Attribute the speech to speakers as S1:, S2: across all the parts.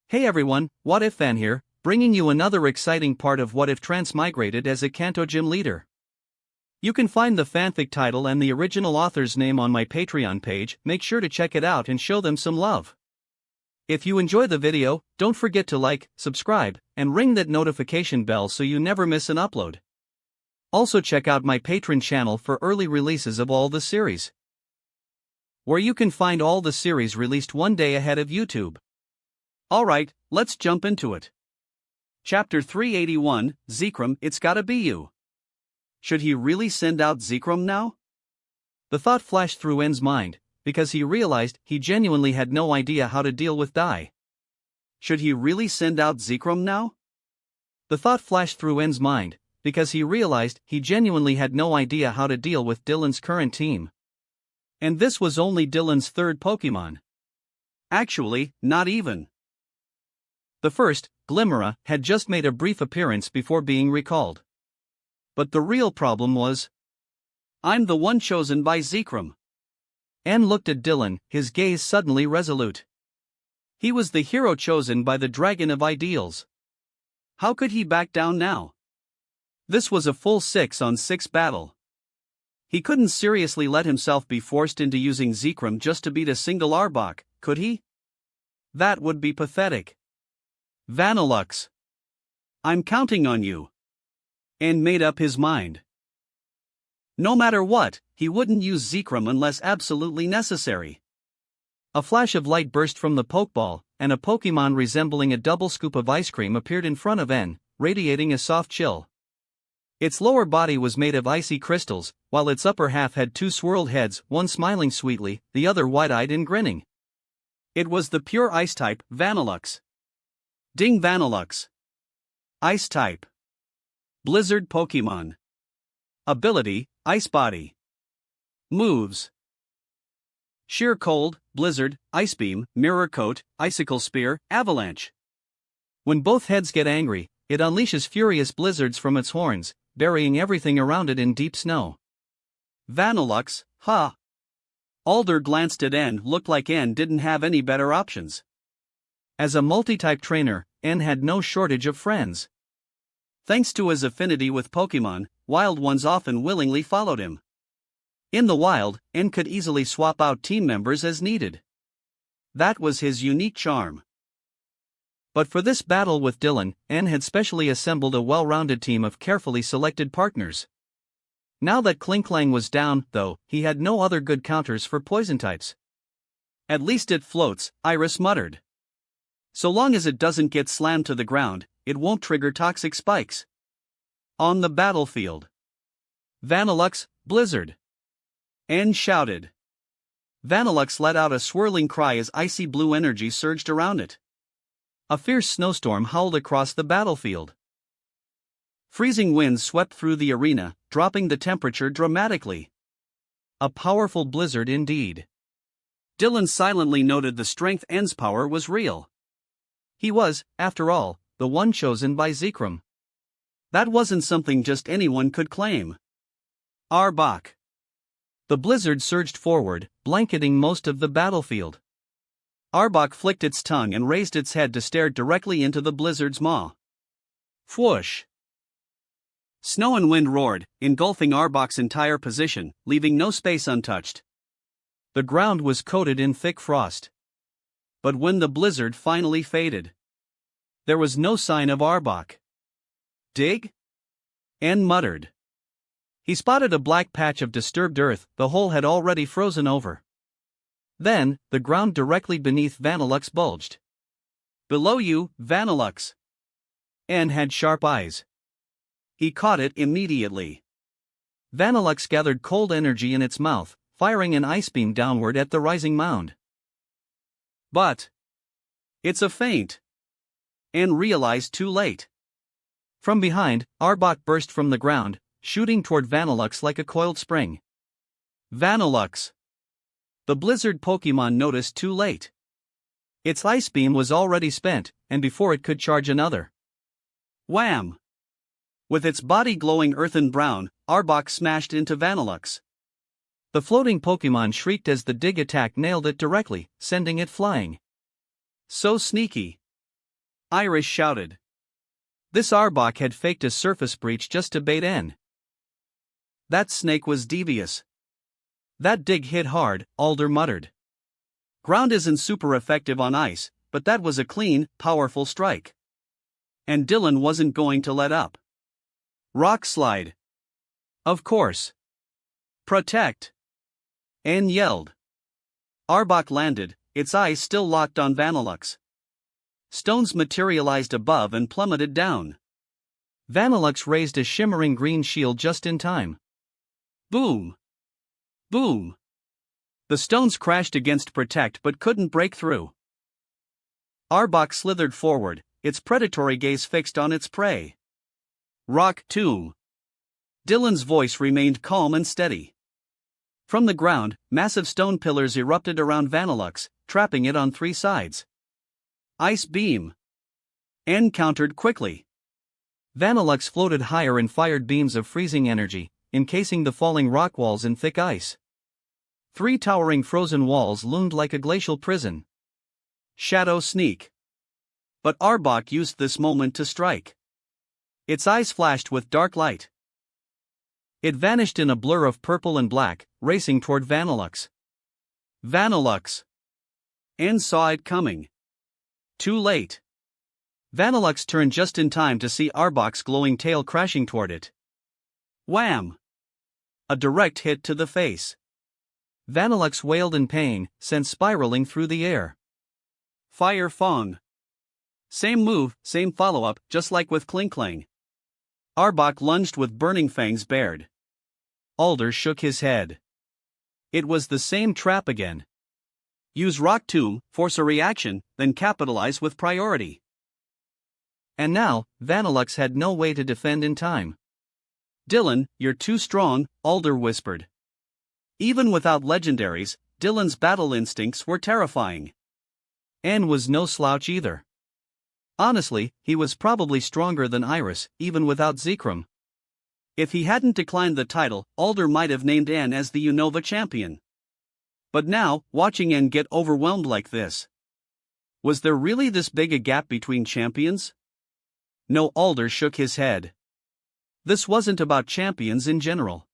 S1: Hey everyone, What If Fan here, bringing you another exciting part of What If Transmigrated as a Kanto gym leader. You can find the fanfic title and the original author's name on my Patreon page. Make sure to check it out and show them some love. If you enjoy the video, don't forget to like, subscribe, and ring that notification bell so you never miss an upload. Also check out my Patreon channel for early releases of all the series, where you can find all the series released one day ahead of YouTube. Alright, let's jump into it. Chapter 381, Zikram, It's Gotta Be You. Should he really send out Zikram now? The thought flashed through N's mind, because he realized he genuinely had no idea how to deal with Dai. Should he really send out Zikram now? The thought flashed through N's mind, because he realized he genuinely had no idea how to deal with Dylan's current team. And this was only Dylan's third Pokemon. Actually, not even. The first, Glimmera, had just made a brief appearance before being recalled. But the real problem was, I'm the one chosen by Zikram. N looked at Dylan, his gaze suddenly resolute. He was the hero chosen by the Dragon of Ideals. How could he back down now? This was a full 6-on-6 battle. He couldn't seriously let himself be forced into using Zikram just to beat a single Arbok, could he? That would be pathetic. Vanillux, I'm counting on you. And made up his mind. No matter what, he wouldn't use Zikram unless absolutely necessary. A flash of light burst from the Pokeball, and a Pokemon resembling a double scoop of ice cream appeared in front of N, radiating a soft chill. Its lower body was made of icy crystals, while its upper half had two swirled heads, one smiling sweetly, the other wide-eyed and grinning. It was the pure Ice-type, Vanillux. Ding Vanillux. Ice-type. Blizzard Pokemon. Ability, Ice Body. Moves: Sheer Cold, Blizzard, Ice Beam, Mirror Coat, Icicle Spear, Avalanche. When both heads get angry, it unleashes furious blizzards from its horns, burying everything around it in deep snow. Vanillux, ha! Alder glanced at N. Looked like N didn't have any better options. As a multi-type trainer, N had no shortage of friends. Thanks to his affinity with Pokemon, wild ones often willingly followed him. In the wild, N could easily swap out team members as needed. That was his unique charm. But for this battle with Dylan, N had specially assembled a well-rounded team of carefully selected partners. Now that Klinklang was down, though, he had no other good counters for poison types. At least it floats, Iris muttered. So long as it doesn't get slammed to the ground, it won't trigger toxic spikes. On the battlefield. Vanillux, Blizzard. N shouted. Vanillux let out a swirling cry as icy blue energy surged around it. A fierce snowstorm howled across the battlefield. Freezing winds swept through the arena, dropping the temperature dramatically. A powerful blizzard indeed. Dylan silently noted the strength N's power was real. He was, after all, the one chosen by Zikram. That wasn't something just anyone could claim. Arbok. The blizzard surged forward, blanketing most of the battlefield. Arbok flicked its tongue and raised its head to stare directly into the blizzard's maw. Whoosh! Snow and wind roared, engulfing Arbok's entire position, leaving no space untouched. The ground was coated in thick frost. But when the blizzard finally faded, there was no sign of Arbok. Dig? N muttered. He spotted a black patch of disturbed earth. The hole had already frozen over. Then, the ground directly beneath Vanillux bulged. Below you, Vanillux. N had sharp eyes. He caught it immediately. Vanillux gathered cold energy in its mouth, firing an ice beam downward at the rising mound. But it's a feint. N realized too late. From behind, Arbok burst from the ground, shooting toward Vanillux like a coiled spring. Vanillux. The blizzard Pokemon noticed too late. Its ice beam was already spent, and before it could charge another. Wham! With its body glowing earthen brown, Arbok smashed into Vanillux. The floating Pokemon shrieked as the dig attack nailed it directly, sending it flying. So sneaky. Iris shouted. This Arbok had faked a surface breach just to bait N. That snake was devious. That dig hit hard, Alder muttered. Ground isn't super effective on ice, but that was a clean, powerful strike. And Dylan wasn't going to let up. Rock slide. Of course. Protect. N yelled. Arbok landed, its eyes still locked on Vanilux. Stones materialized above and plummeted down. Vanilux raised a shimmering green shield just in time. Boom. Boom. The stones crashed against Protect but couldn't break through. Arbok slithered forward, its predatory gaze fixed on its prey. Rock tomb. Dylan's voice remained calm and steady. From the ground, massive stone pillars erupted around Vanilux, trapping it on three sides. Ice beam. N countered quickly. Vanilux floated higher and fired beams of freezing energy, encasing the falling rock walls in thick ice. Three towering frozen walls loomed like a glacial prison. Shadow sneak. But Arbok used this moment to strike. Its eyes flashed with dark light. It vanished in a blur of purple and black, racing toward Vanilux. Vanilux. N saw it coming. Too late. Vanilux turned just in time to see Arbok's glowing tail crashing toward it. Wham! A direct hit to the face. Vanilux wailed in pain, sent spiraling through the air. Fire Fong. Same move, same follow-up, just like with Klinklang. Arbok lunged with burning fangs bared. Alder shook his head. It was the same trap again. Use Rock Tomb, force a reaction, then capitalize with priority. And now, Vanilux had no way to defend in time. Dylan, you're too strong, Alder whispered. Even without legendaries, Dylan's battle instincts were terrifying. N was no slouch either. Honestly, he was probably stronger than Iris, even without Zekrom. If he hadn't declined the title, Alder might have named N as the Unova champion. But now, watching N get overwhelmed like this. Was there really this big a gap between champions? No, Alder shook his head. This wasn't about champions in general.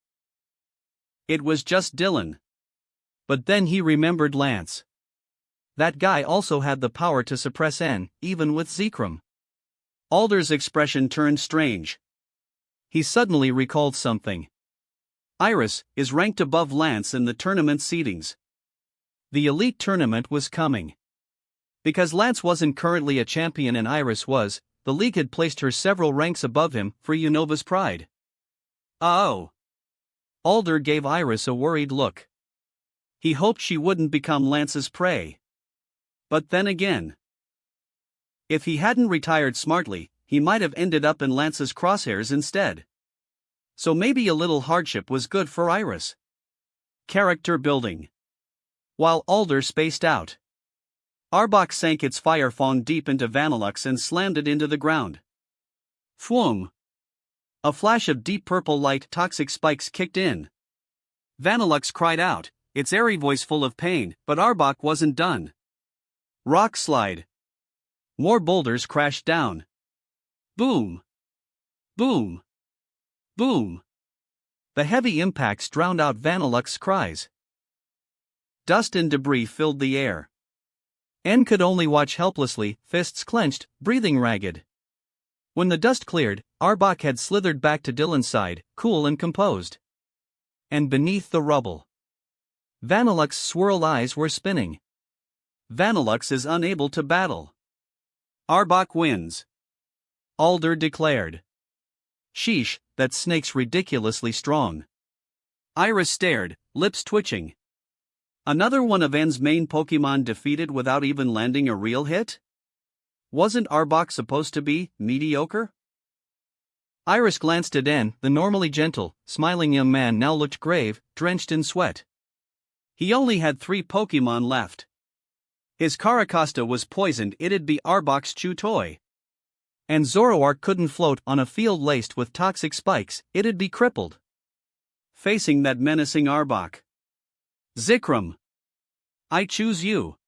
S1: It was just Dylan. But then he remembered Lance. That guy also had the power to suppress N, even with Zekrom. Alder's expression turned strange. He suddenly recalled something. Iris is ranked above Lance in the tournament seedings. The elite tournament was coming. Because Lance wasn't currently a champion and Iris was, the league had placed her several ranks above him for Unova's pride. Oh. Alder gave Iris a worried look. He hoped she wouldn't become Lance's prey. But then again, if he hadn't retired smartly, he might have ended up in Lance's crosshairs instead. So maybe a little hardship was good for Iris. Character building. While Alder spaced out, Arbok sank its Fire Fong deep into Vanilux and slammed it into the ground. Fwoom! A flash of deep purple light toxic spikes kicked in. Vanilux cried out, its airy voice full of pain, but Arbok wasn't done. Rock slide. More boulders crashed down. Boom! Boom! Boom! The heavy impacts drowned out Vanilux's cries. Dust and debris filled the air. N could only watch helplessly, fists clenched, breathing ragged. When the dust cleared, Arbok had slithered back to Dylan's side, cool and composed. And beneath the rubble, Vanilux's swirl eyes were spinning. Vanilux is unable to battle. Arbok wins. Alder declared. Sheesh, that snake's ridiculously strong. Iris stared, lips twitching. Another one of N's main Pokemon defeated without even landing a real hit? Wasn't Arbok supposed to be mediocre? Iris glanced at N. The normally gentle, smiling young man now looked grave, drenched in sweat. He only had 3 Pokemon left. His Caracosta was poisoned, it'd be Arbok's chew toy. And Zoroark couldn't float on a field laced with toxic spikes, it'd be crippled. Facing that menacing Arbok. Zekrom! I choose you.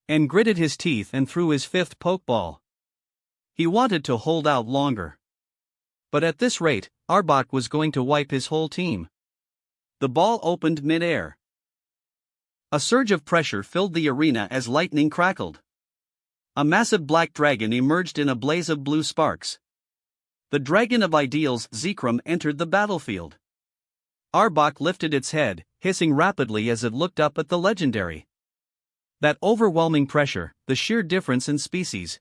S1: And gritted his teeth and threw his 5th Pokeball. He wanted to hold out longer. But at this rate, Arbok was going to wipe his whole team. The ball opened mid-air. A surge of pressure filled the arena as lightning crackled. A massive black dragon emerged in a blaze of blue sparks. The dragon of ideals Zekrom entered the battlefield. Arbok lifted its head, hissing rapidly as it looked up at the legendary. That overwhelming pressure, the sheer difference in species.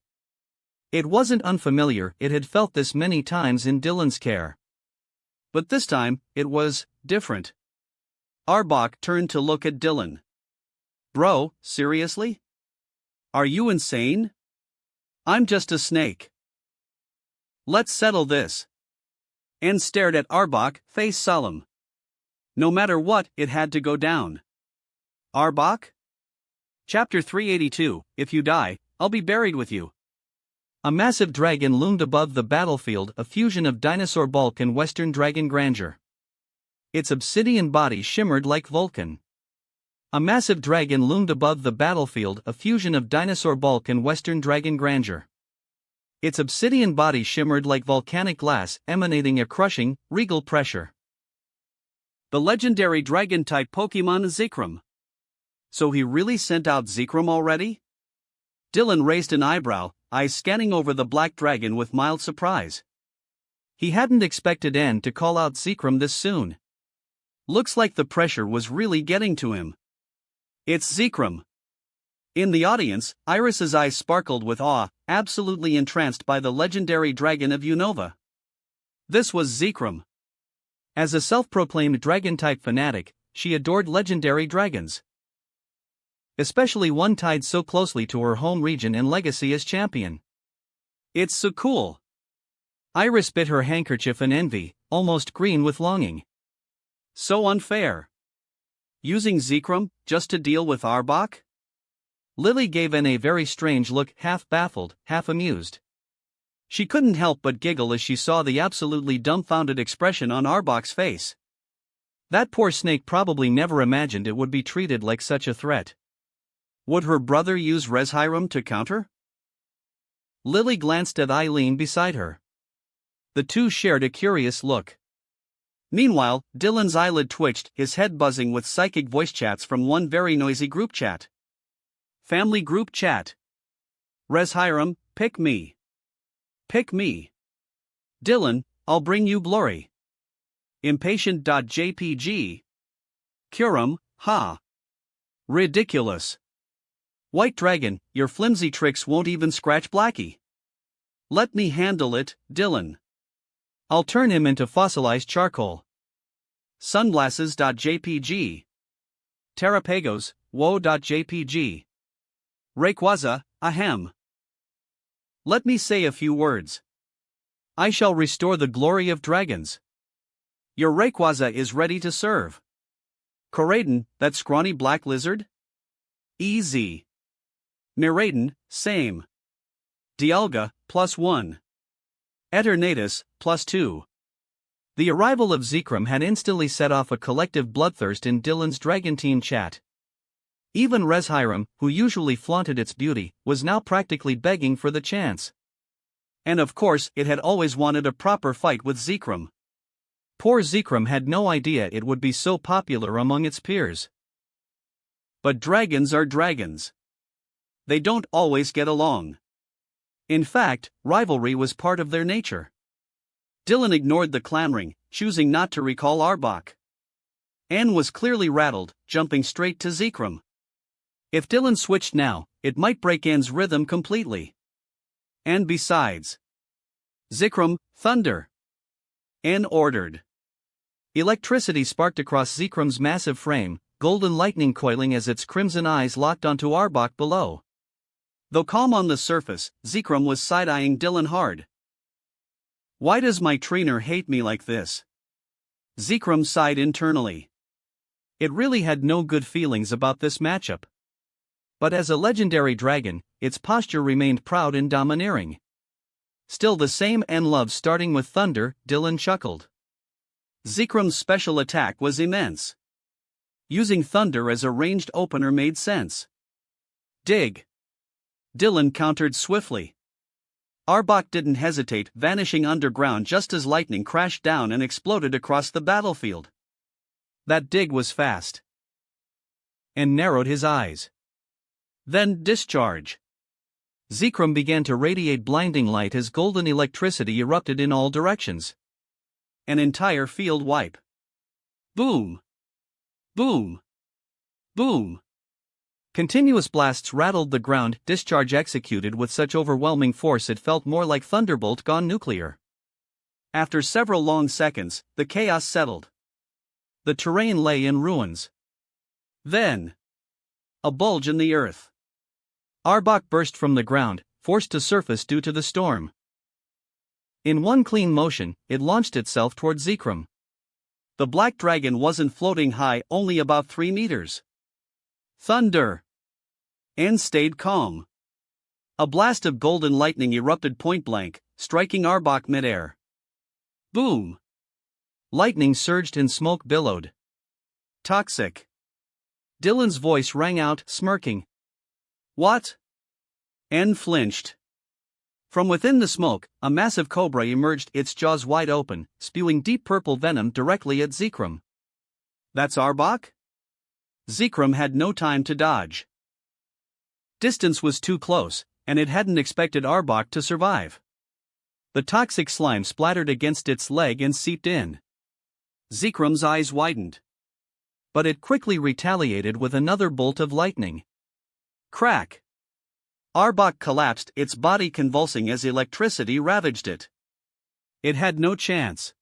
S1: It wasn't unfamiliar, it had felt this many times in Dylan's care. But this time, it was different. Arbok turned to look at Dylan. Bro, seriously? Are you insane? I'm just a snake. Let's settle this. And stared at Arbok, face solemn. No matter what, it had to go down. Arbok? Chapter 382, If you die, I'll be buried with you. A massive dragon loomed above the battlefield, a fusion of dinosaur bulk and western dragon grandeur. Its obsidian body shimmered like Vulcan. A massive dragon loomed above the battlefield, a fusion of dinosaur bulk and western dragon grandeur. Its obsidian body shimmered like volcanic glass, emanating a crushing, regal pressure. The legendary dragon-type Pokemon Zekrom. So he really sent out Zekrom already? Dylan raised an eyebrow, eyes scanning over the black dragon with mild surprise. He hadn't expected N to call out Zekrom this soon. Looks like the pressure was really getting to him. It's Zekrom. In the audience, Iris's eyes sparkled with awe, absolutely entranced by the legendary dragon of Unova. This was Zekrom. As a self-proclaimed dragon-type fanatic, she adored legendary dragons. Especially one tied so closely to her home region and legacy as champion. It's so cool. Iris bit her handkerchief in envy, almost green with longing. So unfair. Using Zekrom, just to deal with Arbok? Lily gave N a very strange look, half baffled, half amused. She couldn't help but giggle as she saw the absolutely dumbfounded expression on Arbok's face. That poor snake probably never imagined it would be treated like such a threat. Would her brother use Reshiram to counter? Lily glanced at Eileen beside her. The two shared a curious look. Meanwhile, Dylan's eyelid twitched, his head buzzing with psychic voice chats from one very noisy group chat. Family group chat. Reshiram, pick me. Pick me. Dylan, I'll bring you glory. Impatient.jpg. Kurum, ha. Ridiculous. White Dragon, your flimsy tricks won't even scratch Blackie. Let me handle it, Dylan. I'll turn him into fossilized charcoal. Sunglasses.jpg. Terrapagos, woe.jpg. Rayquaza, ahem. Let me say a few words. I shall restore the glory of dragons. Your Rayquaza is ready to serve. Koraidon, that scrawny black lizard? Easy. Miraidon, same. Dialga, +1. Eternatus, +2. The arrival of Zekrom had instantly set off a collective bloodthirst in Dylan's Dragon Team chat. Even Reshiram, who usually flaunted its beauty, was now practically begging for the chance. And of course, it had always wanted a proper fight with Zekrom. Poor Zekrom had no idea it would be so popular among its peers. But dragons are dragons. They don't always get along. In fact, rivalry was part of their nature. Dylan ignored the clamoring, choosing not to recall Arbok. Anne was clearly rattled, jumping straight to Zekrom. If Dylan switched now, it might break Anne's rhythm completely. And besides, Zekrom, thunder! Anne ordered. Electricity sparked across Zekrom's massive frame, golden lightning coiling as its crimson eyes locked onto Arbok below. Though calm on the surface, Zekrom was side-eyeing Dylan hard. Why does my trainer hate me like this? Zekrom sighed internally. It really had no good feelings about this matchup. But as a legendary dragon, its posture remained proud and domineering. Still the same N-love starting with thunder, Dylan chuckled. Zekrom's special attack was immense. Using thunder as a ranged opener made sense. Dig. Dylan countered swiftly. Arbok didn't hesitate, vanishing underground just as lightning crashed down and exploded across the battlefield. That dig was fast. And narrowed his eyes. Then discharge. Zekrom began to radiate blinding light as golden electricity erupted in all directions. An entire field wipe. Boom! Boom! Boom! Continuous blasts rattled the ground, discharge executed with such overwhelming force it felt more like thunderbolt gone nuclear. After several long seconds, the chaos settled. The terrain lay in ruins. Then, a bulge in the earth. Arbok burst from the ground, forced to surface due to the storm. In one clean motion, it launched itself toward Zekrom. The black dragon wasn't floating high, only about 3 meters. Thunder! And stayed calm. A blast of golden lightning erupted point-blank, striking Arbok midair. Boom! Lightning surged and smoke billowed. Toxic. Dylan's voice rang out, smirking. What? N flinched. From within the smoke, a massive cobra emerged, its jaws wide open, spewing deep purple venom directly at Zekrom. That's Arbok? Zekrom had no time to dodge. Distance was too close, and it hadn't expected Arbok to survive. The toxic slime splattered against its leg and seeped in. Zekrom's eyes widened. But it quickly retaliated with another bolt of lightning. Crack! Arbok collapsed, its body convulsing as electricity ravaged it. It had no chance.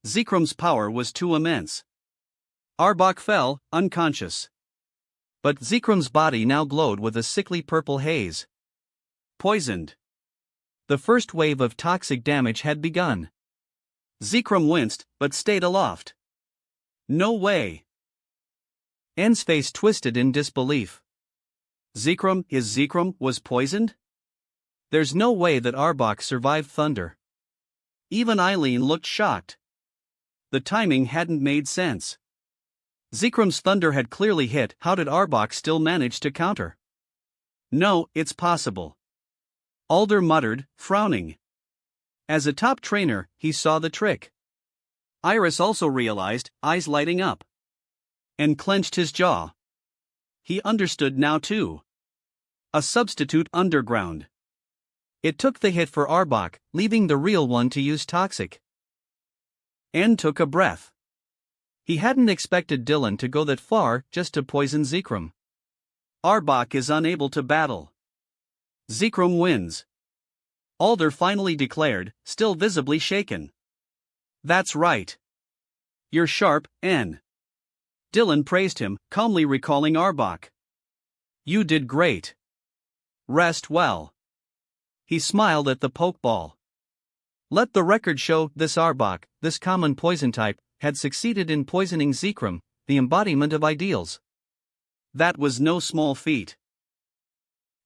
S1: Zekrom's power was too immense. Arbok fell, unconscious. But Zekrom's body now glowed with a sickly purple haze. Poisoned. The first wave of toxic damage had begun. Zekrom winced, but stayed aloft. No way. N's face twisted in disbelief. His Zekrom was poisoned? There's no way that Arbok survived thunder. Even Eileen looked shocked. The timing hadn't made sense. Zekrom's thunder had clearly hit, how did Arbok still manage to counter? No, it's possible. Alder muttered, frowning. As a top trainer, he saw the trick. Iris also realized, eyes lighting up. And clenched his jaw. He understood now too. A substitute underground. It took the hit for Arbok, leaving the real one to use toxic. N took a breath. He hadn't expected Dylan to go that far just to poison Zekrom. Arbok is unable to battle. Zekrom wins. Alder finally declared, still visibly shaken. That's right. You're sharp, N. Dylan praised him, calmly recalling Arbok. You did great. Rest well. He smiled at the pokeball. Let the record show, this Arbok, this common poison type, had succeeded in poisoning Zekrom, the embodiment of ideals. That was no small feat.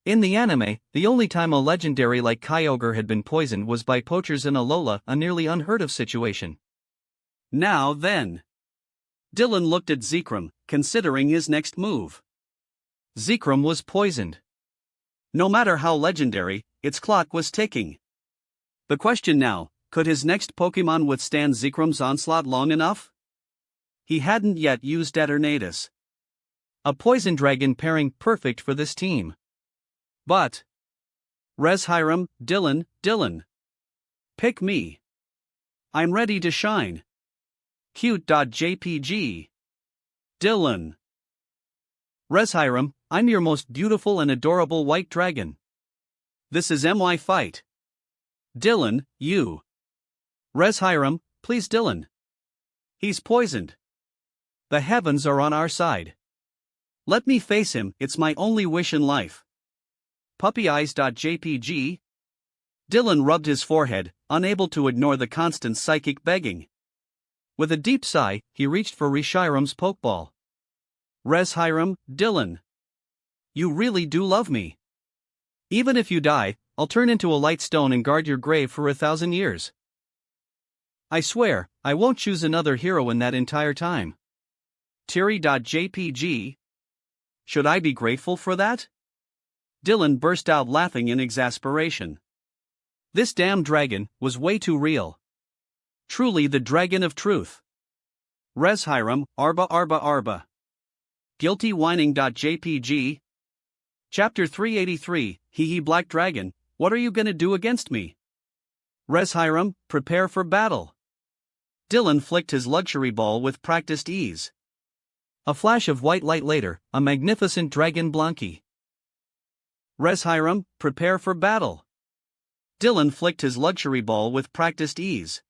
S1: In the anime, the only time a legendary like Kyogre had been poisoned was by poachers in Alola, a nearly unheard of situation. Now then. Dylan looked at Zekrom, considering his next move. Zekrom was poisoned. No matter how legendary, its clock was ticking. The question now, could his next Pokemon withstand Zekrom's onslaught long enough? He hadn't yet used Eternatus. A poison dragon pairing perfect for this team. But Reshiram, Dylan. Pick me. I'm ready to shine. Cute.jpg. Dylan. Reshiram, I'm your most beautiful and adorable white dragon. This is my fight. Dylan, you. Reshiram, please Dylan. He's poisoned. The heavens are on our side. Let me face him, it's my only wish in life. Puppyeyes.jpg. Dylan rubbed his forehead, unable to ignore the constant psychic begging. With a deep sigh, he reached for Reshiram's pokeball. Reshiram, Dylan. You really do love me. Even if you die, I'll turn into a light stone and guard your grave for 1,000 years. I swear, I won't choose another hero in that entire time. Tiri.jpg. Should I be grateful for that? Dylan burst out laughing in exasperation. This damn dragon was way too real. Truly the dragon of truth. Res Hiram, Arba Arba Arba. Guilty whining.jpg. Chapter 383, Hee Black Dragon, what are you gonna do against me? Res Hiram, prepare for battle. Dylan flicked his luxury ball with practiced ease. A flash of white light later, a magnificent dragon Blanky. Res Hiram, prepare for battle. Dylan flicked his luxury ball with practiced ease.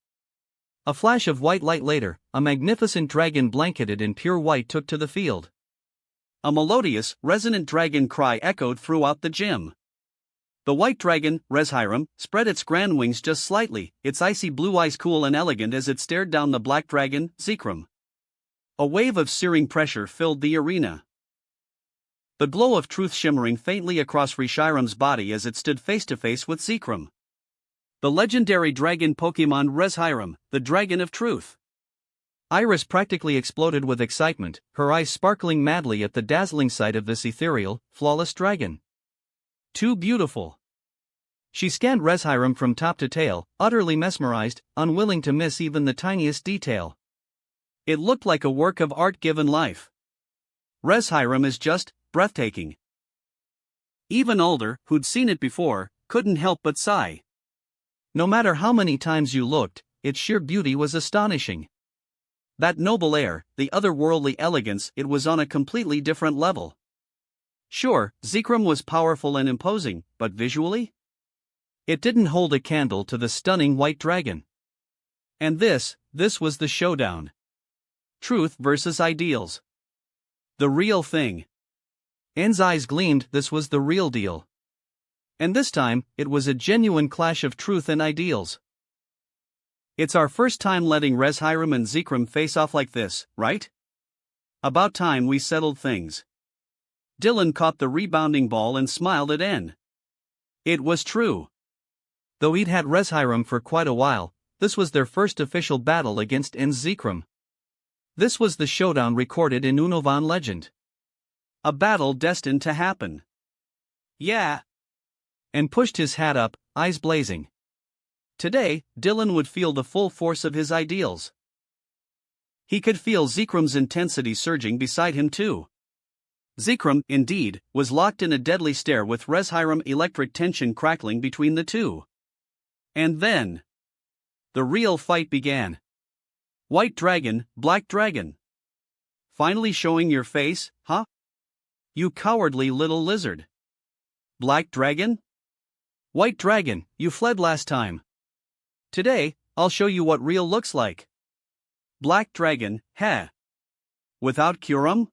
S1: A flash of white light later, a magnificent dragon blanketed in pure white took to the field. A melodious, resonant dragon cry echoed throughout the gym. The white dragon, Res Hiram, spread its grand wings just slightly, its icy blue eyes cool and elegant as it stared down the black dragon, Zekrom. A wave of searing pressure filled the arena. The glow of truth shimmering faintly across Reshiram's body as it stood face to face with Zekrom. The legendary dragon Pokemon Res Hiram, the dragon of truth. Iris practically exploded with excitement, her eyes sparkling madly at the dazzling sight of this ethereal, flawless dragon. Too beautiful. She scanned Res Hiram from top to tail, utterly mesmerized, unwilling to miss even the tiniest detail. It looked like a work of art given life. Res Hiram is just breathtaking. Even Alder, who'd seen it before, couldn't help but sigh. No matter how many times you looked, its sheer beauty was astonishing. That noble air, the otherworldly elegance, it was on a completely different level. Sure, Zekrom was powerful and imposing, but visually? It didn't hold a candle to the stunning white dragon. And this was the showdown. Truth versus ideals. The real thing. N's eyes gleamed, this was the real deal. And this time, it was a genuine clash of truth and ideals. It's our first time letting Res Hiram and Zekrom face off like this, right? About time we settled things. Dylan caught the rebounding ball and smiled at N. It was true. Though he'd had Res Hiram for quite a while, this was their first official battle against N's Zekrom. This was the showdown recorded in Unovan legend. A battle destined to happen. Yeah. And pushed his hat up, eyes blazing. Today, Dylan would feel the full force of his ideals. He could feel Zekrom's intensity surging beside him too. Zekrom, indeed, was locked in a deadly stare with Res Hiram electric tension crackling between the two. And then, the real fight began. White dragon, black dragon. Finally showing your face, huh? You cowardly little lizard. Black dragon? White dragon, you fled last time. Today, I'll show you what real looks like. Black dragon, heh. Without Kyurem?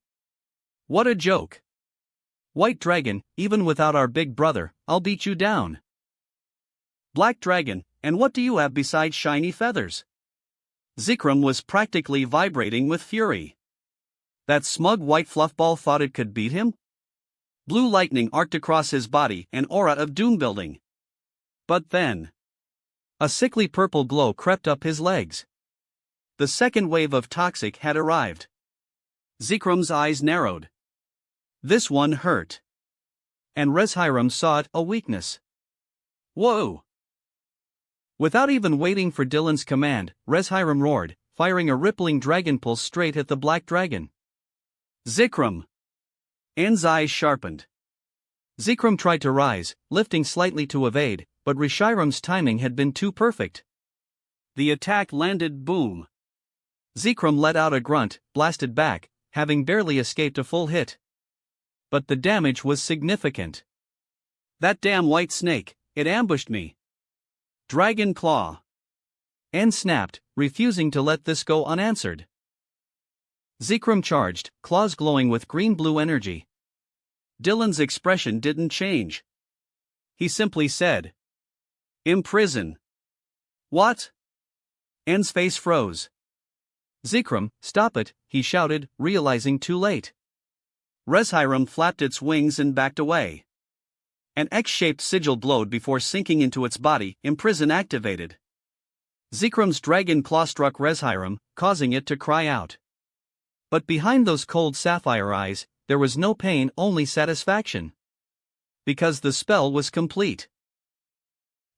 S1: What a joke. White dragon, even without our big brother, I'll beat you down. Black dragon, and what do you have besides shiny feathers? Zekrom was practically vibrating with fury. That smug white fluffball thought it could beat him? Blue lightning arced across his body, an aura of doom building. But then, a sickly purple glow crept up his legs. The second wave of toxic had arrived. Zekrom's eyes narrowed. This one hurt. And Res Hiram saw it, a weakness. Whoa! Without even waiting for Dylan's command, Res Hiram roared, firing a rippling dragon pulse straight at the black dragon. Zekrom! N's eyes sharpened. Zekrom tried to rise, lifting slightly to evade, but Reshiram's timing had been too perfect. The attack landed boom. Zekrom let out a grunt, blasted back, having barely escaped a full hit. But the damage was significant. That damn white snake, it ambushed me. Dragon Claw. N snapped, refusing to let this go unanswered. Zekrom charged, claws glowing with green-blue energy. Dylan's expression didn't change. He simply said, "Imprison." What? N's face froze. Zekrom, stop it, he shouted, realizing too late. Res Hiram flapped its wings and backed away. An X-shaped sigil glowed before sinking into its body, imprison activated. Zekrom's dragon claw struck Res Hiram, causing it to cry out. But behind those cold sapphire eyes, there was no pain, only satisfaction. Because the spell was complete.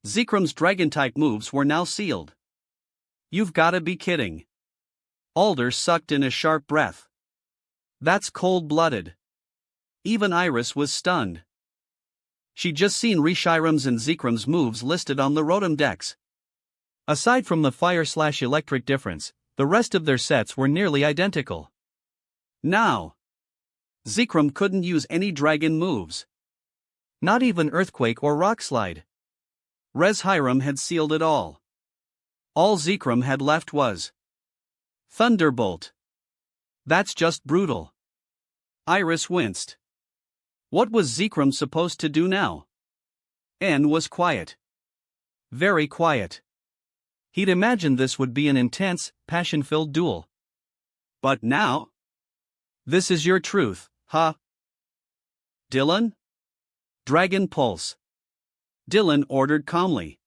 S1: Zekrum's dragon-type moves were now sealed. You've gotta be kidding. Alder sucked in a sharp breath. That's cold-blooded. Even Iris was stunned. She'd just seen Reshiram's and Zekrum's moves listed on the Rotom decks. Aside from the fire/electric difference, the rest of their sets were nearly identical. Now, Zekrom couldn't use any dragon moves. Not even Earthquake or Rock Slide. Reshiram had sealed it all. All Zekrom had left was Thunderbolt. That's just brutal. Iris winced. What was Zekrom supposed to do now? N was quiet. Very quiet. He'd imagined this would be an intense, passion-filled duel. But now? This is your truth, huh? Dylan? Dragon Pulse. Dylan ordered calmly.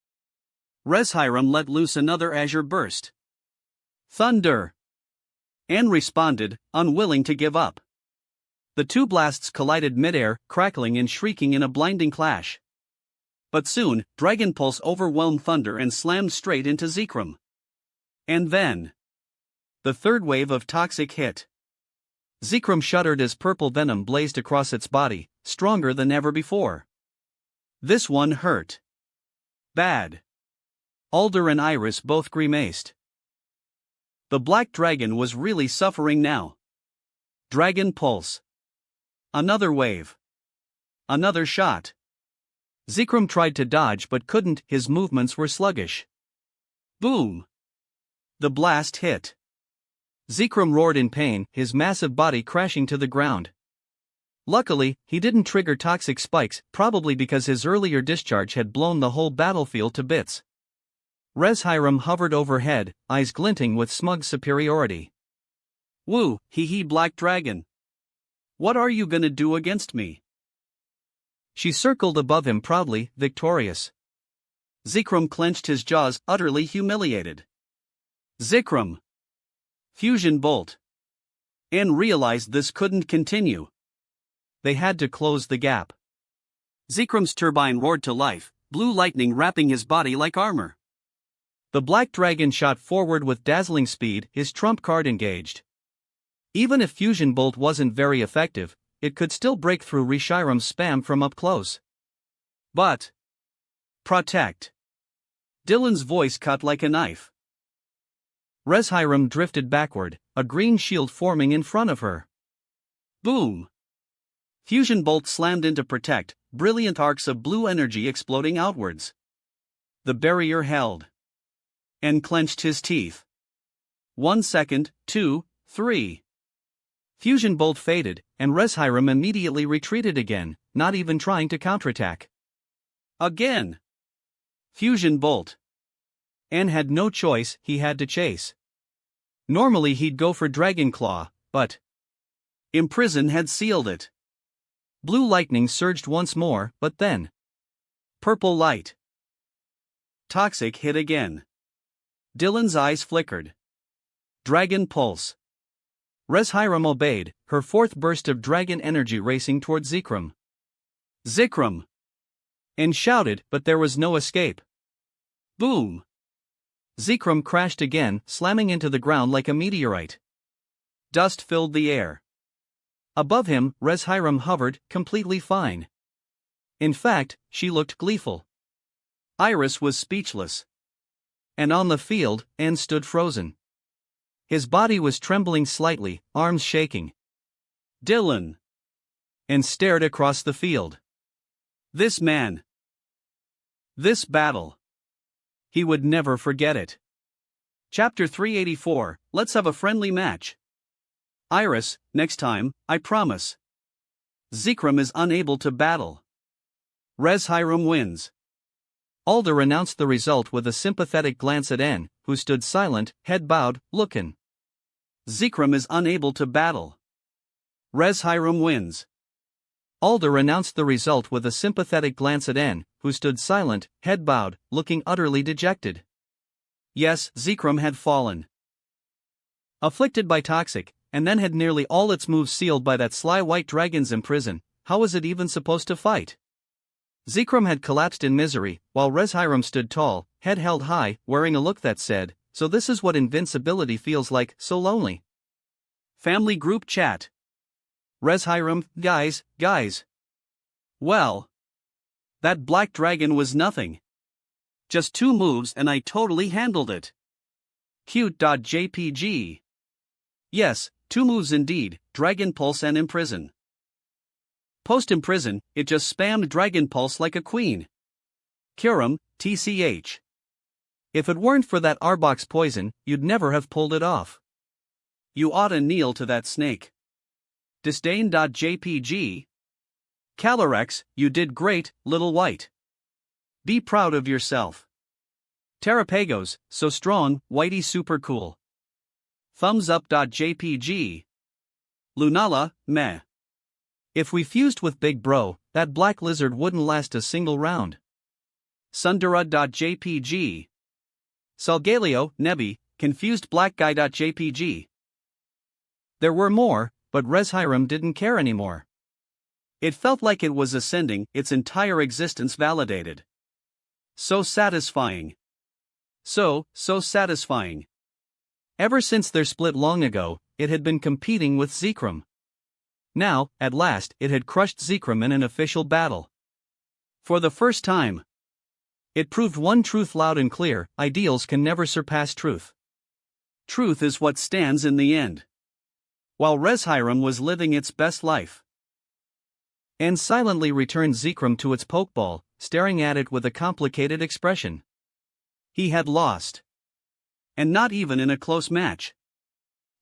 S1: Reshiram let loose another azure burst. Thunder! Anne responded, unwilling to give up. The two blasts collided midair, crackling and shrieking in a blinding clash. But soon, Dragon Pulse overwhelmed Thunder and slammed straight into Zekrom. And then, the third wave of toxic hit. Zekrom shuddered as purple venom blazed across its body, stronger than ever before. This one hurt. Bad. Alder and Iris both grimaced. The black dragon was really suffering now. Dragon Pulse. Another wave. Another shot. Zekrom tried to dodge but couldn't, his movements were sluggish. Boom! The blast hit. Zekrom roared in pain, his massive body crashing to the ground. Luckily, he didn't trigger toxic spikes, probably because his earlier discharge had blown the whole battlefield to bits. Reshiram hovered overhead, eyes glinting with smug superiority. Woo, hee Black Dragon. What are you gonna do against me? She circled above him proudly, victorious. Zekrom clenched his jaws, utterly humiliated. Zekrom! Fusion Bolt! Anne realized this couldn't continue. They had to close the gap. Zekrom's turbine roared to life, blue lightning wrapping his body like armor. The black dragon shot forward with dazzling speed, his trump card engaged. Even if Fusion Bolt wasn't very effective, it could still break through Reshiram's spam from up close. But protect! Dylan's voice cut like a knife. Reshiram drifted backward, a green shield forming in front of her. Boom! Fusion Bolt slammed into protect, brilliant arcs of blue energy exploding outwards. The barrier held. And clenched his teeth. 1 second, 2, 3. Fusion Bolt faded, and Reshiram immediately retreated again, not even trying to counterattack. Again! Fusion Bolt. Anne had no choice, he had to chase. Normally he'd go for Dragon Claw, but Imprison had sealed it. Blue lightning surged once more, but then purple light. Toxic hit again. Dylan's eyes flickered. Dragon Pulse. Reshiram obeyed, her fourth burst of dragon energy racing toward Zekrom. Zekrom! Anne shouted, but there was no escape. Boom! Zekrom crashed again, slamming into the ground like a meteorite. Dust filled the air. Above him, Reshiram hovered, completely fine. In fact, she looked gleeful. Iris was speechless. And on the field, Anne stood frozen. His body was trembling slightly, arms shaking. Dylan! Anne stared across the field. This man. This battle. He would never forget it. Chapter 384, Let's have a friendly match. Iris, next time, I promise. Zekrom is unable to battle. Reshiram wins. Alder announced the result with a sympathetic glance at Anne, who stood silent, head bowed, lookin'. Zekrom is unable to battle. Reshiram wins. Alder announced the result with a sympathetic glance at Anne, who stood silent, head bowed, looking utterly dejected. Yes, Zekrom had fallen. Afflicted by toxic, and then had nearly all its moves sealed by that sly white dragon's imprison, how was it even supposed to fight? Zikram had collapsed in misery, while Reshiram stood tall, head held high, wearing a look that said, "So this is what invincibility feels like, so lonely." Family group chat. Reshiram, guys. Well, that black dragon was nothing. Just 2 moves and I totally handled it. Cute.jpg. Yes, 2 moves indeed, Dragon Pulse and Imprison. Post-imprison, it just spammed Dragon Pulse like a queen. Kurum, tch. If it weren't for that Arbox poison, you'd never have pulled it off. You oughta kneel to that snake. Disdain.jpg. Calyrex, you did great, little white. Be proud of yourself. Terrapagos, so strong, whitey super cool. Thumbs up.jpg. Lunala, meh. If we fused with Big Bro, that black lizard wouldn't last a single round. Sundara.jpg. Salgaleo, Nebi, confused black guy.jpg. There were more, but Reshiram didn't care anymore. It felt like it was ascending, its entire existence validated. So satisfying. So satisfying. Ever since their split long ago, it had been competing with Zikram. Now, at last, it had crushed Zikram in an official battle. For the first time. It proved one truth loud and clear: ideals can never surpass truth. Truth is what stands in the end. While Reshiram was living its best life. And silently returned Zikram to its pokeball, staring at it with a complicated expression. He had lost. And not even in a close match.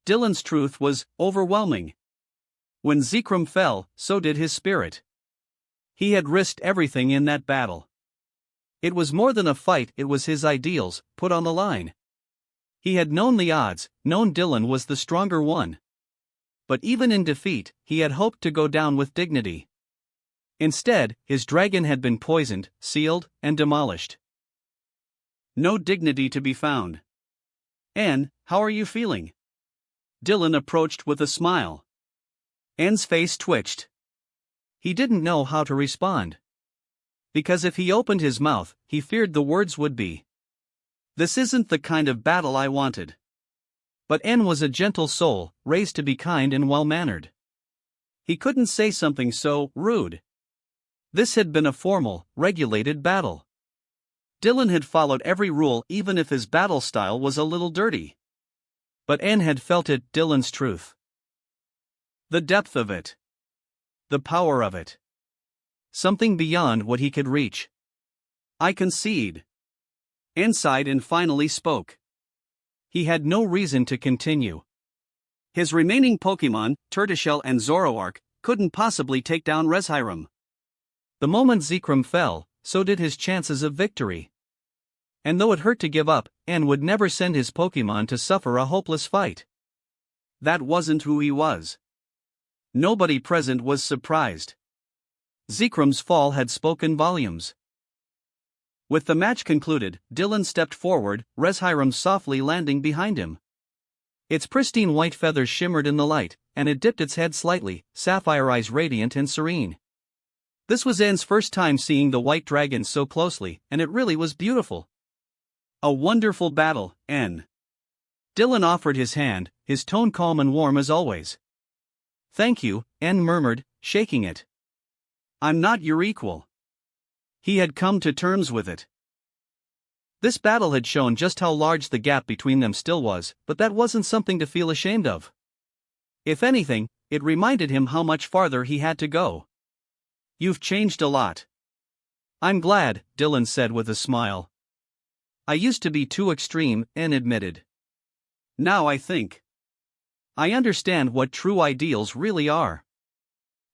S1: Dylan's truth was overwhelming. When Zikram fell, so did his spirit. He had risked everything in that battle. It was more than a fight, it was his ideals, put on the line. He had known the odds, known Dylan was the stronger one. But even in defeat, he had hoped to go down with dignity. Instead, his dragon had been poisoned, sealed, and demolished. No dignity to be found. "Anne, how are you feeling?" Dylan approached with a smile. Anne's face twitched. He didn't know how to respond. Because if he opened his mouth, he feared the words would be, "This isn't the kind of battle I wanted." But Anne was a gentle soul, raised to be kind and well-mannered. He couldn't say something so rude. This had been a formal, regulated battle. Dylan had followed every rule even if his battle style was a little dirty. But Anne had felt it, Dylan's truth. The depth of it. The power of it. Something beyond what he could reach. "I concede." Anne sighed and finally spoke. He had no reason to continue. His remaining Pokemon, Turtoshell and Zoroark, couldn't possibly take down Reshiram. The moment Zikram fell, so did his chances of victory. And though it hurt to give up, Anne would never send his Pokemon to suffer a hopeless fight. That wasn't who he was. Nobody present was surprised. Zikram's fall had spoken volumes. With the match concluded, Dylan stepped forward, Reshiram softly landing behind him. Its pristine white feathers shimmered in the light, and it dipped its head slightly, sapphire eyes radiant and serene. This was Anne's first time seeing the white dragon so closely, and it really was beautiful. "A wonderful battle, Anne." Dylan offered his hand, his tone calm and warm as always. "Thank you," Anne murmured, shaking it. "I'm not your equal." He had come to terms with it. This battle had shown just how large the gap between them still was, but that wasn't something to feel ashamed of. If anything, it reminded him how much farther he had to go. "You've changed a lot." "I'm glad," Dylan said with a smile. "I used to be too extreme," Anne admitted. "Now I think I understand what true ideals really are."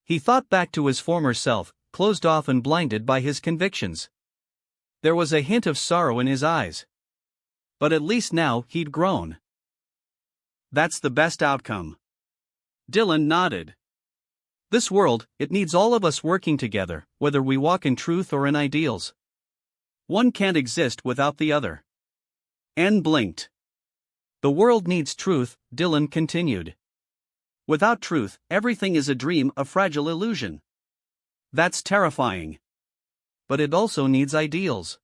S1: He thought back to his former self, closed off and blinded by his convictions. There was a hint of sorrow in his eyes. But at least now he'd grown. "That's the best outcome." Dylan nodded. "This world, it needs all of us working together, whether we walk in truth or in ideals. One can't exist without the other." Anne blinked. "The world needs truth," Dylan continued. "Without truth, everything is a dream, a fragile illusion. That's terrifying." but it also needs ideals.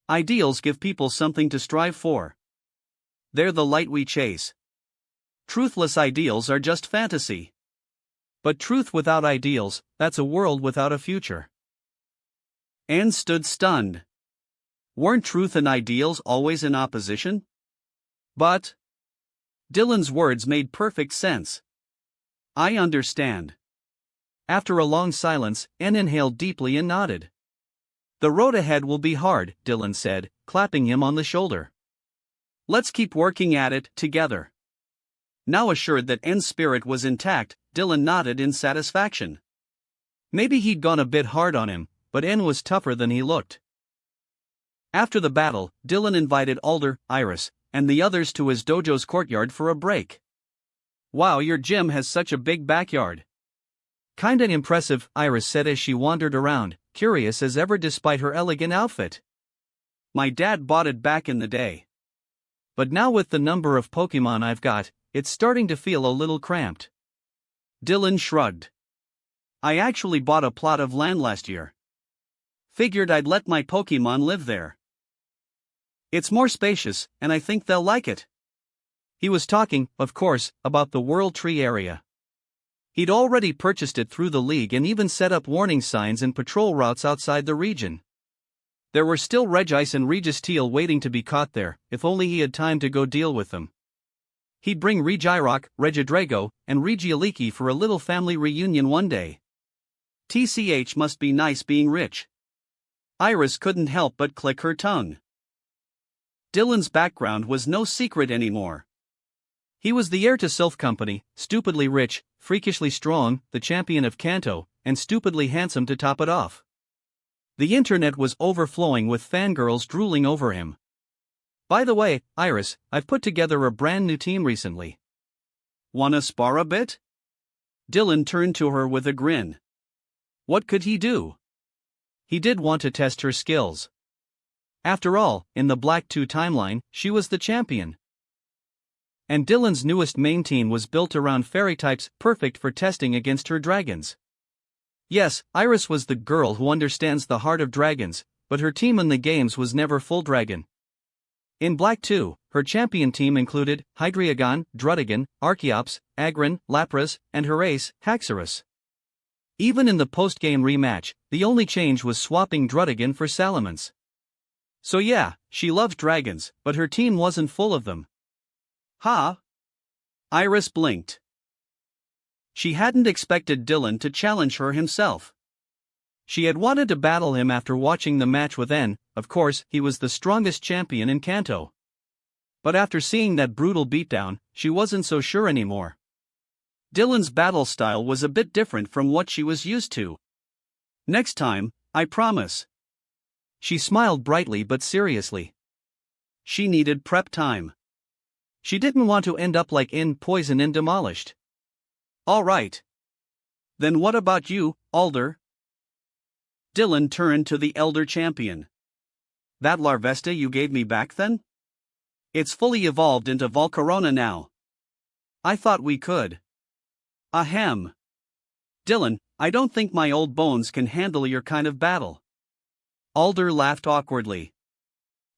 S1: Ideals give people something to strive for. They're the light we chase. Truthless ideals are just fantasy. But truth without ideals, that's a world without a future. Anne stood stunned. Weren't truth and ideals always in opposition? But Dylan's words made perfect sense. I understand. After a long silence, Anne inhaled deeply and nodded. The road ahead will be hard, Dylan said, clapping him on the shoulder. Let's keep working at it together. Now assured that Anne's spirit was intact, Dylan nodded in satisfaction. Maybe he'd gone a bit hard on him, but Anne was tougher than he looked. After the battle, Dylan invited Alder, Iris, and the others to his dojo's courtyard for a break. Wow, your gym has such a big backyard. Kinda impressive, Iris said as she wandered around, curious as ever despite her elegant outfit. My dad bought it back in the day. But now with the number of Pokemon I've got, it's starting to feel a little cramped. Dylan shrugged. I actually bought a plot of land last year. Figured I'd let my Pokemon live there. It's more spacious, and I think they'll like it. He was talking, of course, about the World Tree area. He'd already purchased it through the league and even set up warning signs and patrol routes outside the region. There were still Regice and Registeel waiting to be caught there, if only he had time to go deal with them. He'd bring Regirock, Regidrago, and Regieleki for a little family reunion one day. TCH must be nice being rich. Iris couldn't help but click her tongue. Dylan's background was no secret anymore. He was the heir to Sylph Company, stupidly rich, freakishly strong, the champion of Kanto, and stupidly handsome to top it off. The internet was overflowing with fangirls drooling over him. By the way, Iris, I've put together a brand new team recently. Wanna spar a bit? Dylan turned to her with a grin. What could he do? He did want to test her skills. After all, in the Black 2 timeline, she was the champion. And Dylan's newest main team was built around fairy types, perfect for testing against her dragons. Yes, Iris was the girl who understands the heart of dragons, but her team in the games was never full dragon. In Black 2, her champion team included Hydreigon, Druddigon, Archeops, Agron, Lapras, and her ace, Haxorus. Even in the post-game rematch, the only change was swapping Druddigon for Salamence. So yeah, she loved dragons, but her team wasn't full of them. Huh? Iris blinked. She hadn't expected Dylan to challenge her himself. She had wanted to battle him after watching the match with N, of course, he was the strongest champion in Kanto. But after seeing that brutal beatdown, she wasn't so sure anymore. Dylan's battle style was a bit different from what she was used to. Next time, I promise. She smiled brightly but seriously. She needed prep time. She didn't want to end up like in Poison and Demolished. All right. Then what about you, Alder? Dylan turned to the elder champion. That Larvesta you gave me back then? It's fully evolved into Volcarona now. I thought we could. Ahem. Dylan, I don't think my old bones can handle your kind of battle. Alder laughed awkwardly.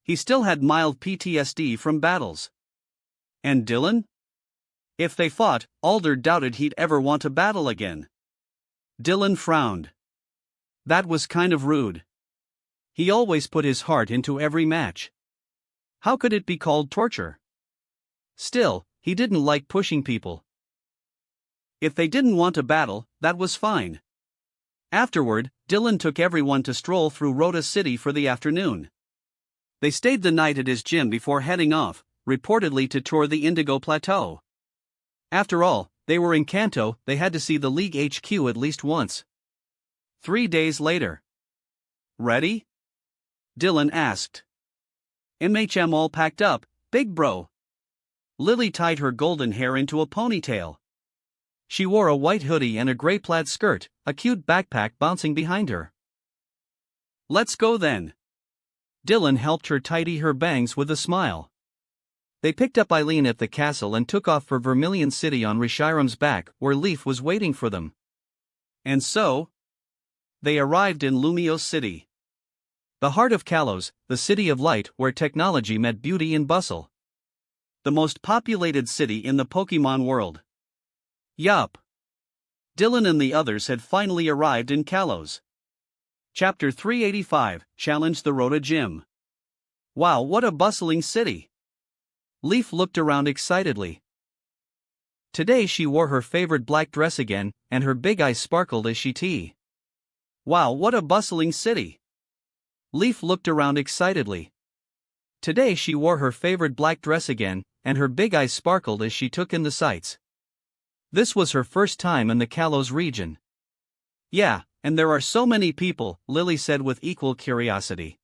S1: He still had mild PTSD from battles. And Dylan? If they fought, Alder doubted he'd ever want to battle again. Dylan frowned. That was kind of rude. He always put his heart into every match. How could it be called torture? Still, he didn't like pushing people. If they didn't want to battle, that was fine. Afterward, Dylan took everyone to stroll through Rhoda City for the afternoon. They stayed the night at his gym before heading off, reportedly to tour the Indigo Plateau. After all, they were in Kanto, they had to see the League HQ at least once. 3 days later. Ready? Dylan asked. MHM all packed up, big bro. Lily tied her golden hair into a ponytail. She wore a white hoodie and a gray plaid skirt, a cute backpack bouncing behind her. Let's go then. Dylan helped her tidy her bangs with a smile. They picked up Eileen at the castle and took off for Vermilion City on Reshiram's back, where Leaf was waiting for them. And so, they arrived in Lumiose City. The heart of Kalos, the city of light where technology met beauty and bustle. The most populated city in the Pokemon world. Yup. Dylan and the others had finally arrived in Kalos. Chapter 385, Challenge the Rota Gym. Wow, what a bustling city! Leaf looked around excitedly. Today she wore her favorite black dress again, and her big eyes sparkled as she tea. Wow, what a bustling city! Leaf looked around excitedly. Today she wore her favorite black dress again, and her big eyes sparkled as she took in the sights. This was her first time in the Kalos region. Yeah, and there are so many people, Lily said with equal curiosity.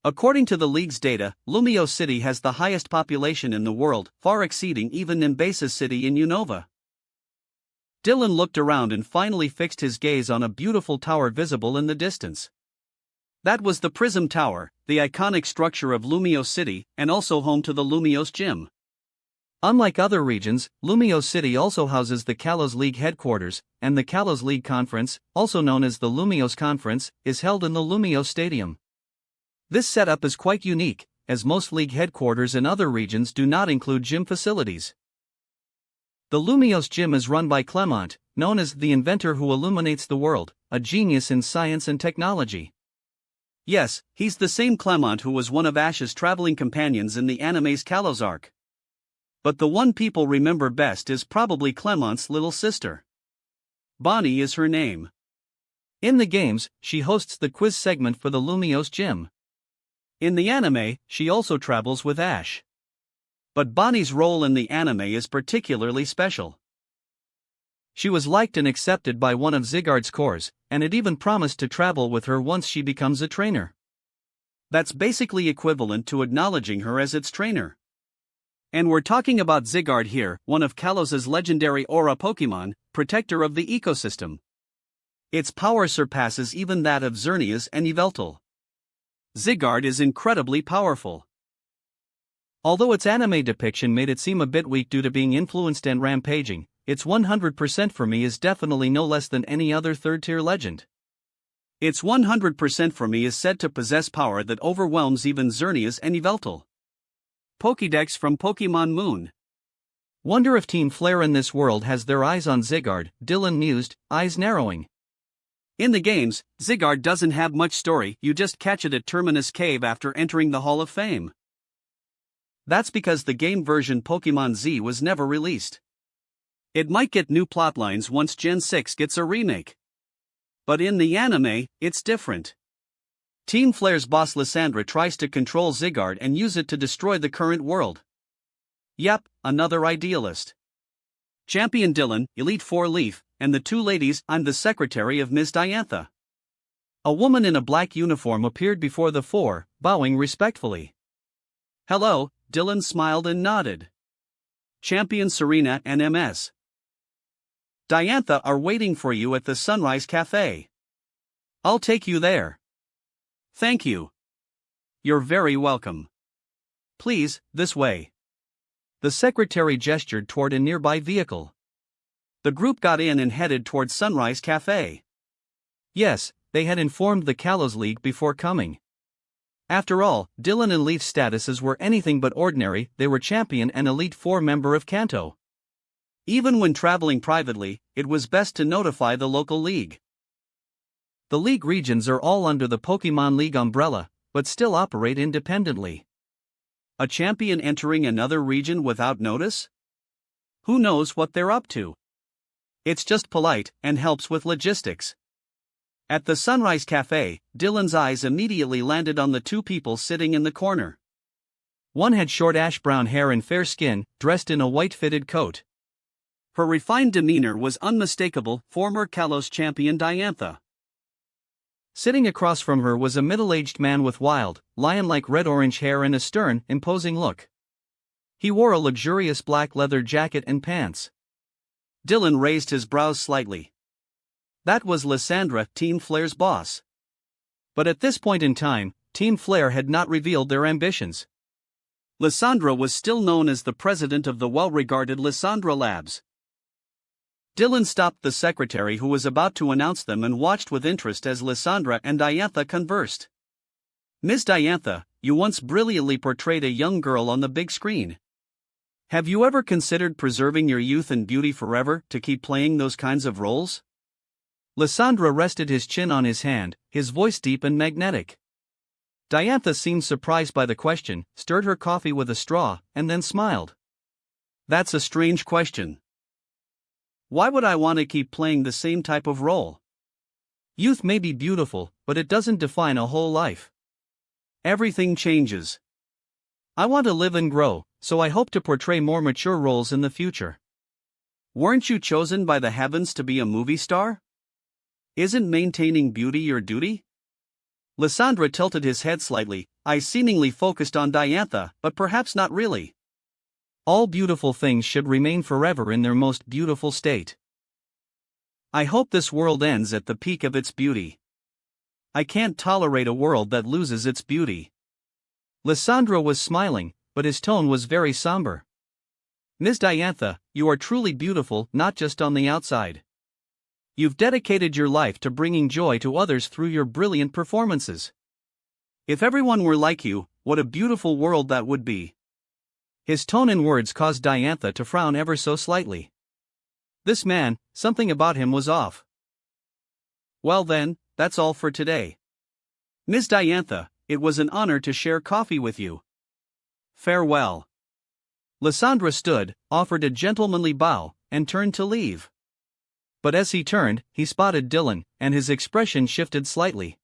S1: According to the league's data, Lumio City has the highest population in the world, far exceeding even Nimbasa's city in Unova. Dylan looked around and finally fixed his gaze on a beautiful tower visible in the distance. That was the Prism Tower, the iconic structure of Lumio City, and also home to the Lumios Gym. Unlike other regions, Lumio City also houses the Kalos League headquarters, and the Kalos League Conference, also known as the Lumios Conference, is held in the Lumios Stadium. This setup is quite unique, as most league headquarters in other regions do not include gym facilities. The Lumios Gym is run by Clement, known as the inventor who illuminates the world, a genius in science and technology. Yes, he's the same Clement who was one of Ash's traveling companions in the anime's Kalos arc. But the one people remember best is probably Clement's little sister. Bonnie is her name. In the games, she hosts the quiz segment for the Lumios Gym. In the anime, she also travels with Ash. But Bonnie's role in the anime is particularly special. She was liked and accepted by one of Zygarde's cores, and it even promised to travel with her once she becomes a trainer. That's basically equivalent to acknowledging her as its trainer. And we're talking about Zygarde here, one of Kalos' legendary Aura Pokemon, protector of the ecosystem. Its power surpasses even that of Xerneas and Yveltal. Zygarde is incredibly powerful. Although its anime depiction made it seem a bit weak due to being influenced and rampaging, its 100% for me is definitely no less than any other third-tier legend. Its 100% for me is said to possess power that overwhelms even Xerneas and Yveltal. Pokédex from Pokemon Moon. Wonder if Team Flare in this world has their eyes on Zygarde, Dylan mused, eyes narrowing. In the games, Zygarde doesn't have much story, you just catch it at Terminus Cave after entering the Hall of Fame. That's because the game version Pokemon Z was never released. It might get new plotlines once Gen 6 gets a remake. But in the anime, it's different. Team Flare's boss Lysandra tries to control Zygarde and use it to destroy the current world. Yep, another idealist. Champion Dylan, Elite 4 Leaf, and the two ladies, I'm the secretary of Ms. Diantha. A woman in a black uniform appeared before the four, bowing respectfully. Hello, Dylan smiled and nodded. Champion Serena and MS. Diantha are waiting for you at the Sunrise Cafe. I'll take you there. Thank you. You're very welcome. Please, this way. The secretary gestured toward a nearby vehicle. The group got in and headed toward Sunrise Cafe. Yes, they had informed the Kalos League before coming. After all, Dylan and Leaf's statuses were anything but ordinary, they were Champion and Elite 4 member of Kanto. Even when traveling privately, it was best to notify the local league. The league regions are all under the Pokemon League umbrella, but still operate independently. A champion entering another region without notice? Who knows what they're up to? It's just polite and helps with logistics. At the Sunrise Cafe, Dylan's eyes immediately landed on the two people sitting in the corner. One had short ash-brown hair and fair skin, dressed in a white-fitted coat. Her refined demeanor was unmistakable, former Kalos champion Diantha. Sitting across from her was a middle-aged man with wild, lion-like red-orange hair and a stern, imposing look. He wore a luxurious black leather jacket and pants. Dylan raised his brows slightly. That was Lysandra, Team Flare's boss. But at this point in time, Team Flare had not revealed their ambitions. Lysandra was still known as the president of the well-regarded Lysandra Labs. Dylan stopped the secretary who was about to announce them and watched with interest as Lysandra and Diantha conversed. Miss Diantha, you once brilliantly portrayed a young girl on the big screen. Have you ever considered preserving your youth and beauty forever to keep playing those kinds of roles? Lysandra rested his chin on his hand, his voice deep and magnetic. Diantha seemed surprised by the question, stirred her coffee with a straw, and then smiled. That's a strange question. Why would I want to keep playing the same type of role? Youth may be beautiful, but it doesn't define a whole life. Everything changes. I want to live and grow, so I hope to portray more mature roles in the future. Weren't you chosen by the heavens to be a movie star? Isn't maintaining beauty your duty? Lysandra tilted his head slightly, eyes seemingly focused on Diantha, but perhaps not really. All beautiful things should remain forever in their most beautiful state. I hope this world ends at the peak of its beauty. I can't tolerate a world that loses its beauty. Lysandra was smiling, but his tone was very somber. Miss Diantha, you are truly beautiful, not just on the outside. You've dedicated your life to bringing joy to others through your brilliant performances. If everyone were like you, what a beautiful world that would be. His tone and words caused Diantha to frown ever so slightly. This man, something about him was off. Well then, that's all for today. Miss Diantha, it was an honor to share coffee with you. Farewell. Lysandra stood, offered a gentlemanly bow, and turned to leave. But as he turned, he spotted Dylan, and his expression shifted slightly.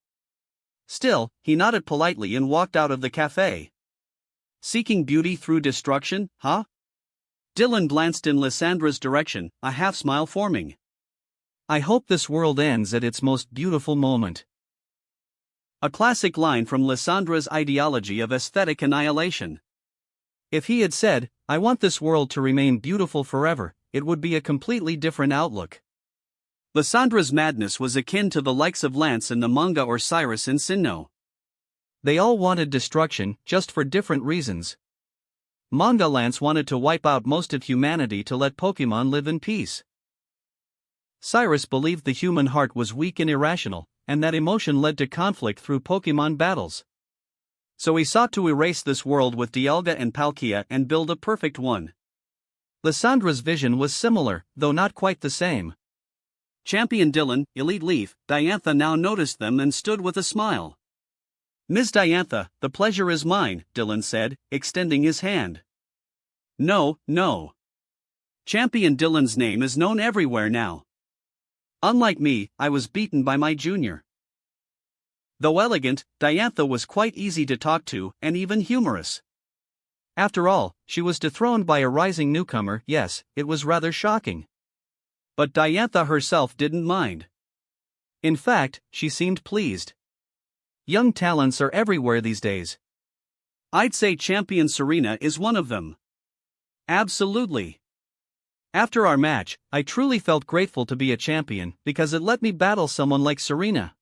S1: Still, he nodded politely and walked out of the cafe. Seeking beauty through destruction, huh? Dylan glanced in Lysandra's direction, a half-smile forming. I hope this world ends at its most beautiful moment. A classic line from Lysandra's ideology of aesthetic annihilation. If he had said, I want this world to remain beautiful forever, it would be a completely different outlook. Lysandra's madness was akin to the likes of Lance in the manga or Cyrus in Sinnoh. They all wanted destruction, just for different reasons. Manga Lance wanted to wipe out most of humanity to let Pokemon live in peace. Cyrus believed the human heart was weak and irrational, and that emotion led to conflict through Pokemon battles. So he sought to erase this world with Dialga and Palkia and build a perfect one. Lysandra's vision was similar, though not quite the same. Champion Dylan, Elite Leaf, Diantha now noticed them and stood with a smile. Miss Diantha, the pleasure is mine, Dylan said, extending his hand. No. Champion Dylan's name is known everywhere now. Unlike me, I was beaten by my junior. Though elegant, Diantha was quite easy to talk to and even humorous. After all, she was dethroned by a rising newcomer. Yes, it was rather shocking. But Diantha herself didn't mind. In fact, she seemed pleased. Young talents are everywhere these days. I'd say Champion Serena is one of them. Absolutely. After our match, I truly felt grateful to be a champion because it let me battle someone like Serena.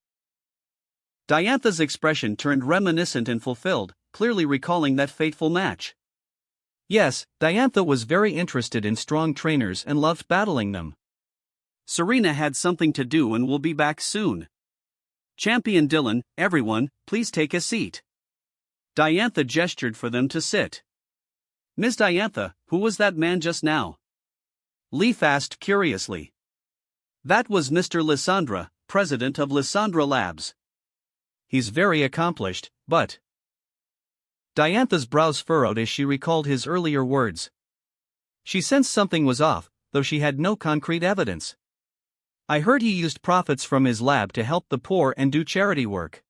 S1: Diantha's expression turned reminiscent and fulfilled, clearly recalling that fateful match. Yes, Diantha was very interested in strong trainers and loved battling them. Serena had something to do and will be back soon. Champion Dylan, everyone, please take a seat. Diantha gestured for them to sit. Miss Diantha, who was that man just now? Leaf asked curiously. That was Mr. Lysandra, president of Lysandra Labs. He's very accomplished, but... Diantha's brows furrowed as she recalled his earlier words. She sensed something was off, though she had no concrete evidence. I heard he used profits from his lab to help the poor and do charity work.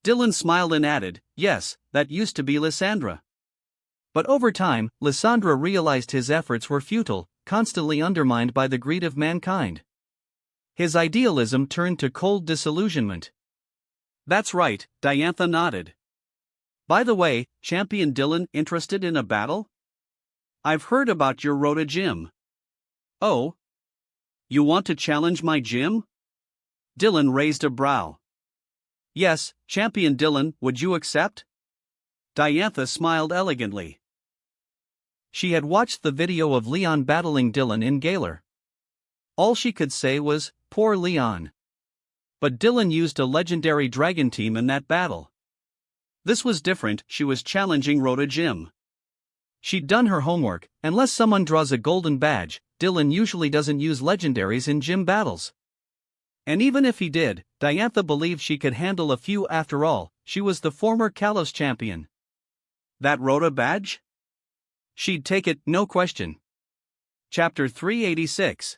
S1: Dylan smiled and added, yes, that used to be Lysandra. But over time, Lysandra realized his efforts were futile, constantly undermined by the greed of mankind. His idealism turned to cold disillusionment. That's right, Diantha nodded. By the way, Champion Dylan interested in a battle? I've heard about your Rota gym. Oh? You want to challenge my gym? Dylan raised a brow. Yes, Champion Dylan, would you accept? Diantha smiled elegantly. She had watched the video of Leon battling Dylan in Galar. All she could say was, poor Leon. But Dylan used a legendary dragon team in that battle. This was different, she was challenging Rhoda Gym. She'd done her homework. Unless someone draws a golden badge, Dylan usually doesn't use legendaries in gym battles. And even if he did, Diantha believed she could handle a few. After all, she was the former Kalos champion. That Rhoda badge? She'd take it, no question. Chapter 386.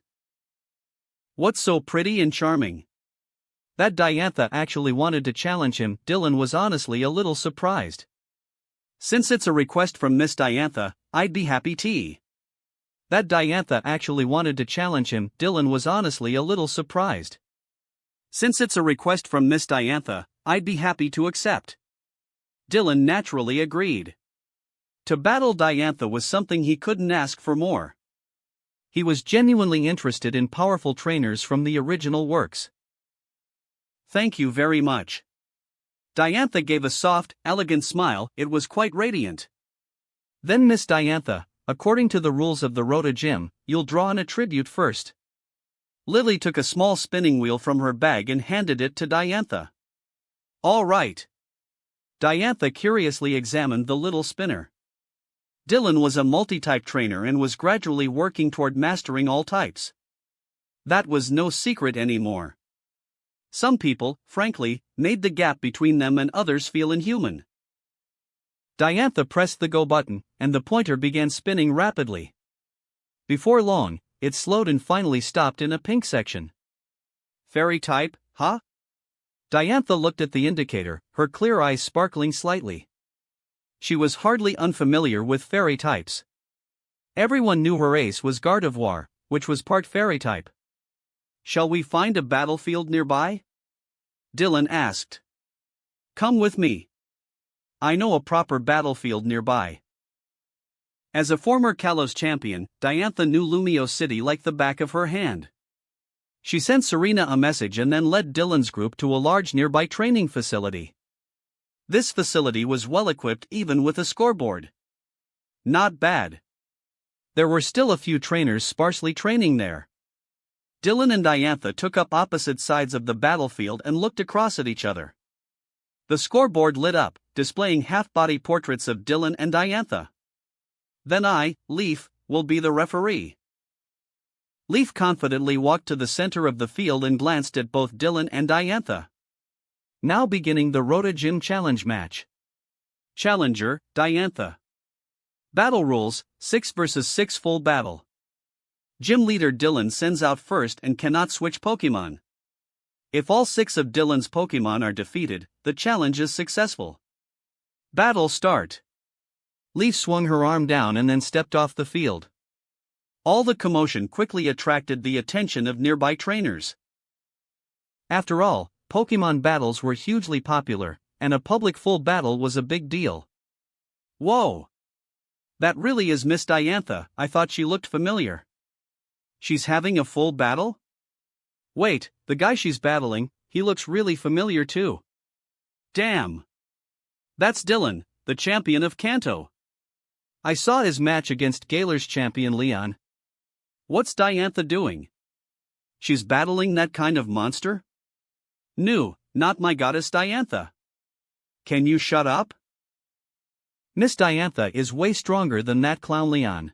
S1: What's so pretty and charming? That Diantha actually wanted to challenge him. Dylan was honestly a little surprised. Since it's a request from Miss Diantha, I'd be happy to. That Diantha actually wanted to challenge him. Dylan was honestly a little surprised. Since it's a request from Miss Diantha, I'd be happy to accept. Dylan naturally agreed. To battle Diantha was something he couldn't ask for more. He was genuinely interested in powerful trainers from the original works. Thank you very much. Diantha gave a soft, elegant smile. It was quite radiant. Then Miss Diantha, according to the rules of the Rhoda Gym, you'll draw an attribute first. Lily took a small spinning wheel from her bag and handed it to Diantha. All right. Diantha curiously examined the little spinner. Dylan was a multi-type trainer and was gradually working toward mastering all types. That was no secret anymore. Some people, frankly, made the gap between them and others feel inhuman. Diantha pressed the go button, and the pointer began spinning rapidly. Before long, it slowed and finally stopped in a pink section. Fairy type, huh? Diantha looked at the indicator, her clear eyes sparkling slightly. She was hardly unfamiliar with fairy types. Everyone knew her ace was Gardevoir, which was part fairy type. Shall we find a battlefield nearby? Dylan asked. Come with me. I know a proper battlefield nearby. As a former Kalos champion, Diantha knew Lumio City like the back of her hand. She sent Serena a message and then led Dylan's group to a large nearby training facility. This facility was well equipped even with a scoreboard. Not bad. There were still a few trainers sparsely training there. Dylan and Diantha took up opposite sides of the battlefield and looked across at each other. The scoreboard lit up, displaying half-body portraits of Dylan and Diantha. Then I, Leaf, will be the referee. Leaf confidently walked to the center of the field and glanced at both Dylan and Diantha. Now beginning the Rhoda Gym Challenge match. Challenger, Diantha. Battle rules, 6 vs 6 full battle. Gym leader Dylan sends out first and cannot switch Pokemon. If all 6 of Dylan's Pokemon are defeated, the challenge is successful. Battle start. Leaf swung her arm down and then stepped off the field. All the commotion quickly attracted the attention of nearby trainers. After all, Pokemon battles were hugely popular, and a public full battle was a big deal. Whoa! That really is Miss Diantha. I thought she looked familiar. She's having a full battle? Wait, the guy she's battling, he looks really familiar too. Damn! That's Dylan, the champion of Kanto. I saw his match against Galar's champion Leon. What's Diantha doing? She's battling that kind of monster? No, not my goddess Diantha. Can you shut up? Miss Diantha is way stronger than that clown Leon.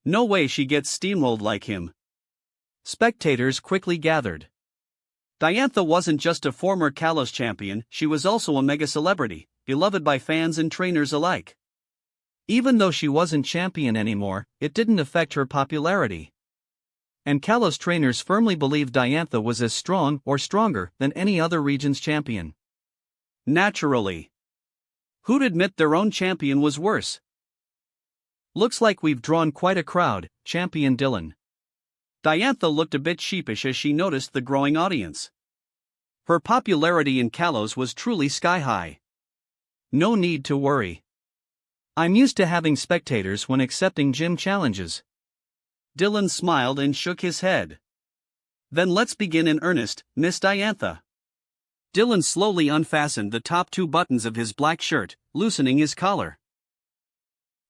S1: No way she gets steamrolled like him. Spectators quickly gathered. Diantha wasn't just a former Kalos champion, she was also a mega celebrity, beloved by fans and trainers alike. Even though she wasn't champion anymore, it didn't affect her popularity. And Kalos trainers firmly believed Diantha was as strong or stronger than any other region's champion. Naturally. Who'd admit their own champion was worse? Looks like we've drawn quite a crowd, Champion Dylan. Diantha looked a bit sheepish as she noticed the growing audience. Her popularity in Kalos was truly sky-high. No need to worry. I'm used to having spectators when accepting gym challenges. Dylan smiled and shook his head. Then let's begin in earnest, Miss Diantha. Dylan slowly unfastened the top 2 buttons of his black shirt, loosening his collar.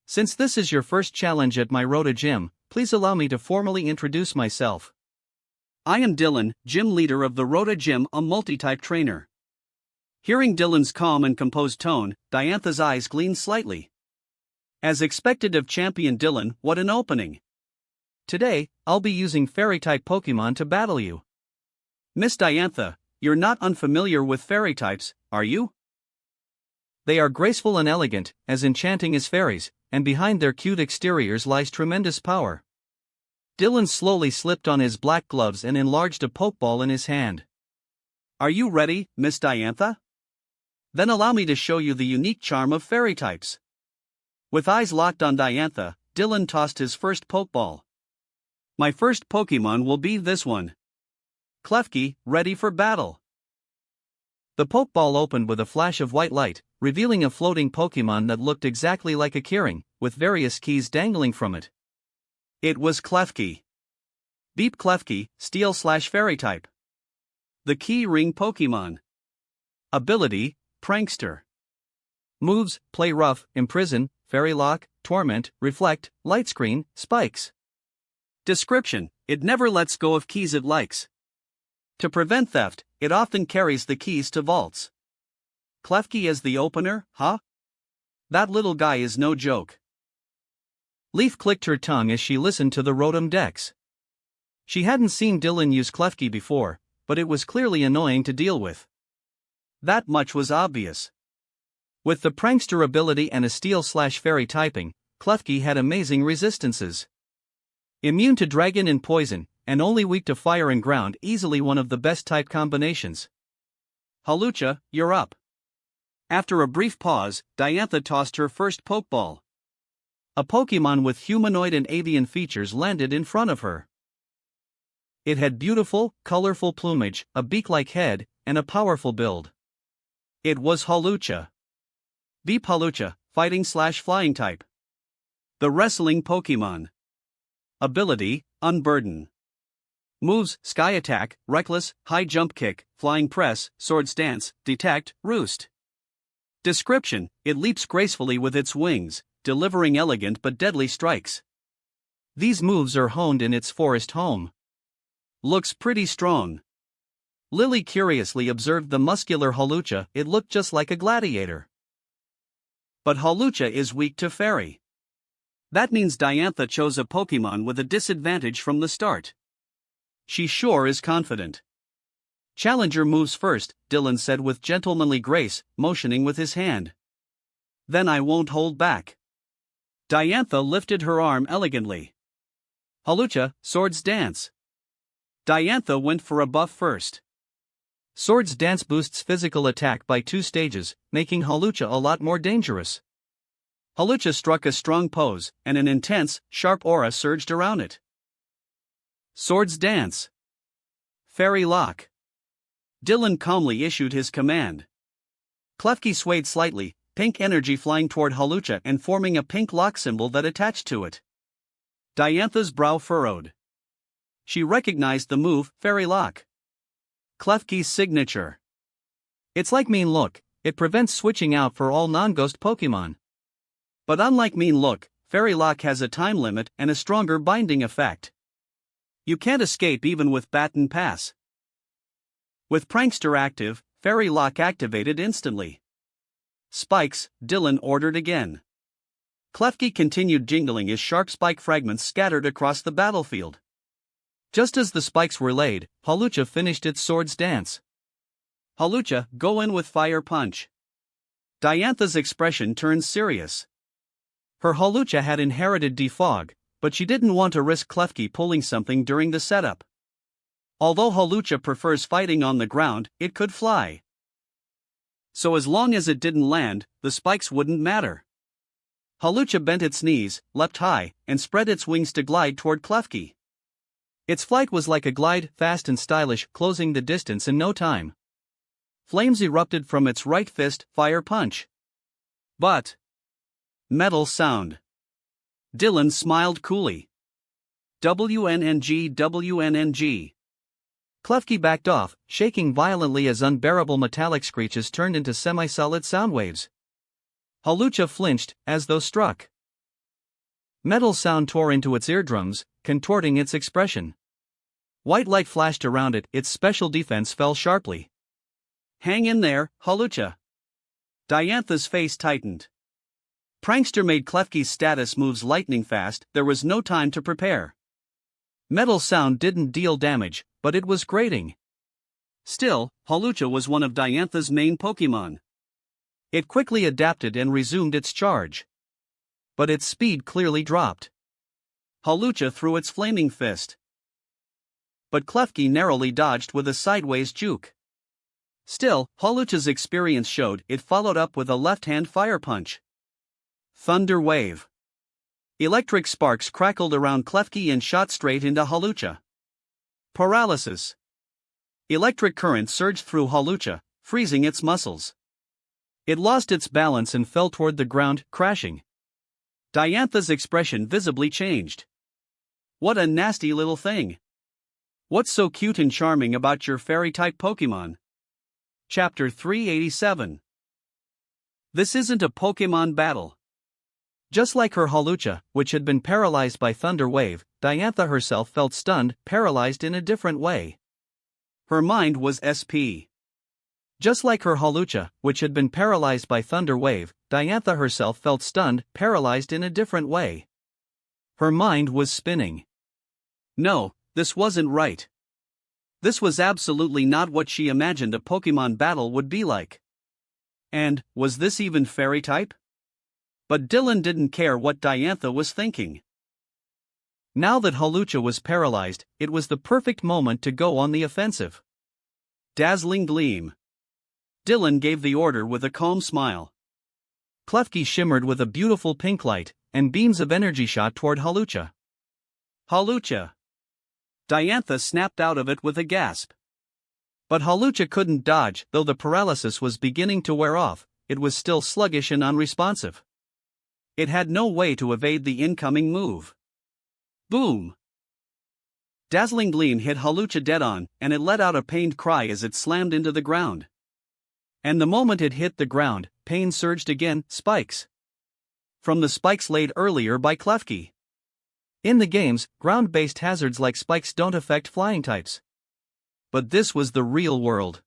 S1: Since this is your first challenge at my Rhoda Gym, please allow me to formally introduce myself. I am Dylan, gym leader of the Rhoda Gym, a multi-type trainer. Hearing Dylan's calm and composed tone, Diantha's eyes gleamed slightly. As expected of champion Dylan, what an opening! Today, I'll be using fairy-type Pokemon to battle you. Miss Diantha, you're not unfamiliar with fairy types, are you? They are graceful and elegant, as enchanting as fairies, and behind their cute exteriors lies tremendous power. Dylan slowly slipped on his black gloves and enlarged a Pokeball in his hand. Are you ready, Miss Diantha? Then allow me to show you the unique charm of fairy types. With eyes locked on Diantha, Dylan tossed his first Pokeball. My first Pokemon will be this one. Klefki, ready for battle. The Pokeball opened with a flash of white light, revealing a floating Pokemon that looked exactly like a keyring, with various keys dangling from it. It was Klefki. Beep Klefki, Steel/Fairy type. The Key Ring Pokemon. Ability, Prankster. Moves, Play Rough, Imprison, Fairy Lock, Torment, Reflect, Light Screen, Spikes. Description: it never lets go of keys it likes. To prevent theft, it often carries the keys to vaults. Klefki as the opener, huh? That little guy is no joke. Leaf clicked her tongue as she listened to the Rotom Dex. She hadn't seen Dylan use Klefki before, but it was clearly annoying to deal with. That much was obvious. With the Prankster ability and a Steel/Fairy typing, Klefki had amazing resistances. Immune to Dragon and Poison, and only weak to Fire and Ground, easily one of the best type combinations. Hawlucha, you're up. After a brief pause, Diantha tossed her first Pokeball. A Pokemon with humanoid and avian features landed in front of her. It had beautiful, colorful plumage, a beak-like head, and a powerful build. It was Hawlucha. Beep Hawlucha, Fighting/Flying type. The Wrestling Pokemon. Ability, Unburden. Moves, Sky Attack, Reckless, High Jump Kick, Flying Press, Swords Dance, Detect, Roost. Description: it leaps gracefully with its wings, delivering elegant but deadly strikes. These moves are honed in its forest home. Looks pretty strong. Lily curiously observed the muscular Hawlucha. It looked just like a gladiator. But Hawlucha is weak to Fairy. That means Diantha chose a Pokemon with a disadvantage from the start. She sure is confident. Challenger moves first, Dylan said with gentlemanly grace, motioning with his hand. Then I won't hold back. Diantha lifted her arm elegantly. Hawlucha, Swords Dance. Diantha went for a buff first. Swords Dance boosts physical attack by 2 stages, making Hawlucha a lot more dangerous. Hawlucha struck a strong pose, and an intense, sharp aura surged around it. Swords Dance. Fairy Lock. Dylan calmly issued his command. Klefki swayed slightly, pink energy flying toward Hawlucha and forming a pink lock symbol that attached to it. Diantha's brow furrowed. She recognized the move, Fairy Lock. Klefki's signature. It's like Mean Look, it prevents switching out for all non-ghost Pokemon. But unlike Mean Look, Fairy Lock has a time limit and a stronger binding effect. You can't escape even with Baton Pass. With Prankster active, Fairy Lock activated instantly. Spikes, Dylan ordered again. Klefki continued jingling as sharp spike fragments scattered across the battlefield. Just as the spikes were laid, Hawlucha finished its Swords Dance. Hawlucha, go in with Fire Punch. Diantha's expression turned serious. Her Hawlucha had inherited Defog, but she didn't want to risk Klefki pulling something during the setup. Although Hawlucha prefers fighting on the ground, it could fly. So as long as it didn't land, the spikes wouldn't matter. Hawlucha bent its knees, leapt high, and spread its wings to glide toward Klefki. Its flight was like a glide, fast and stylish, closing the distance in no time. Flames erupted from its right fist, Fire Punch. But metal sound. Dylan smiled coolly. WNNG WNNG. Klefki backed off, shaking violently as unbearable metallic screeches turned into semi-solid sound waves. Hawlucha flinched, as though struck. Metal sound tore into its eardrums, contorting its expression. White light flashed around it, its special defense fell sharply. Hang in there, Halucha. Diantha's face tightened. Prankster made Klefki's status moves lightning fast, there was no time to prepare. Metal Sound didn't deal damage, but it was grating. Still, Halucha was one of Diantha's main Pokémon. It quickly adapted and resumed its charge. But its speed clearly dropped. Halucha threw its flaming fist. But Klefki narrowly dodged with a sideways juke. Still, Halucha's experience showed it followed up with a left-hand fire punch. Thunder Wave. Electric sparks crackled around Klefki and shot straight into Halucha. Paralysis. Electric current surged through Halucha, freezing its muscles. It lost its balance and fell toward the ground, crashing. Diantha's expression visibly changed. What a nasty little thing. What's so cute and charming about your fairy-type Pokémon? Chapter 387. This isn't a Pokémon battle. Just like her Halucha, which had been paralyzed by Thunder Wave, Diantha herself felt stunned, paralyzed in a different way. Her mind was SP. Just like her Halucha, which had been paralyzed by Thunder Wave, Diantha herself felt stunned, paralyzed in a different way. Her mind was spinning. No, this wasn't right. This was absolutely not what she imagined a Pokémon battle would be like. And, was this even fairy type? But Dylan didn't care what Diantha was thinking. Now that Halucha was paralyzed, it was the perfect moment to go on the offensive. Dazzling Gleam. Dylan gave the order with a calm smile. Klefki shimmered with a beautiful pink light, and beams of energy shot toward Halucha. Halucha! Diantha snapped out of it with a gasp. But Halucha couldn't dodge, though the paralysis was beginning to wear off, it was still sluggish and unresponsive. It had no way to evade the incoming move. Boom! Dazzling Gleam hit Halucha dead on, and it let out a pained cry as it slammed into the ground. And the moment it hit the ground, pain surged again, spikes. From the spikes laid earlier by Klefki. In the games, ground-based hazards like spikes don't affect flying types. But this was the real world.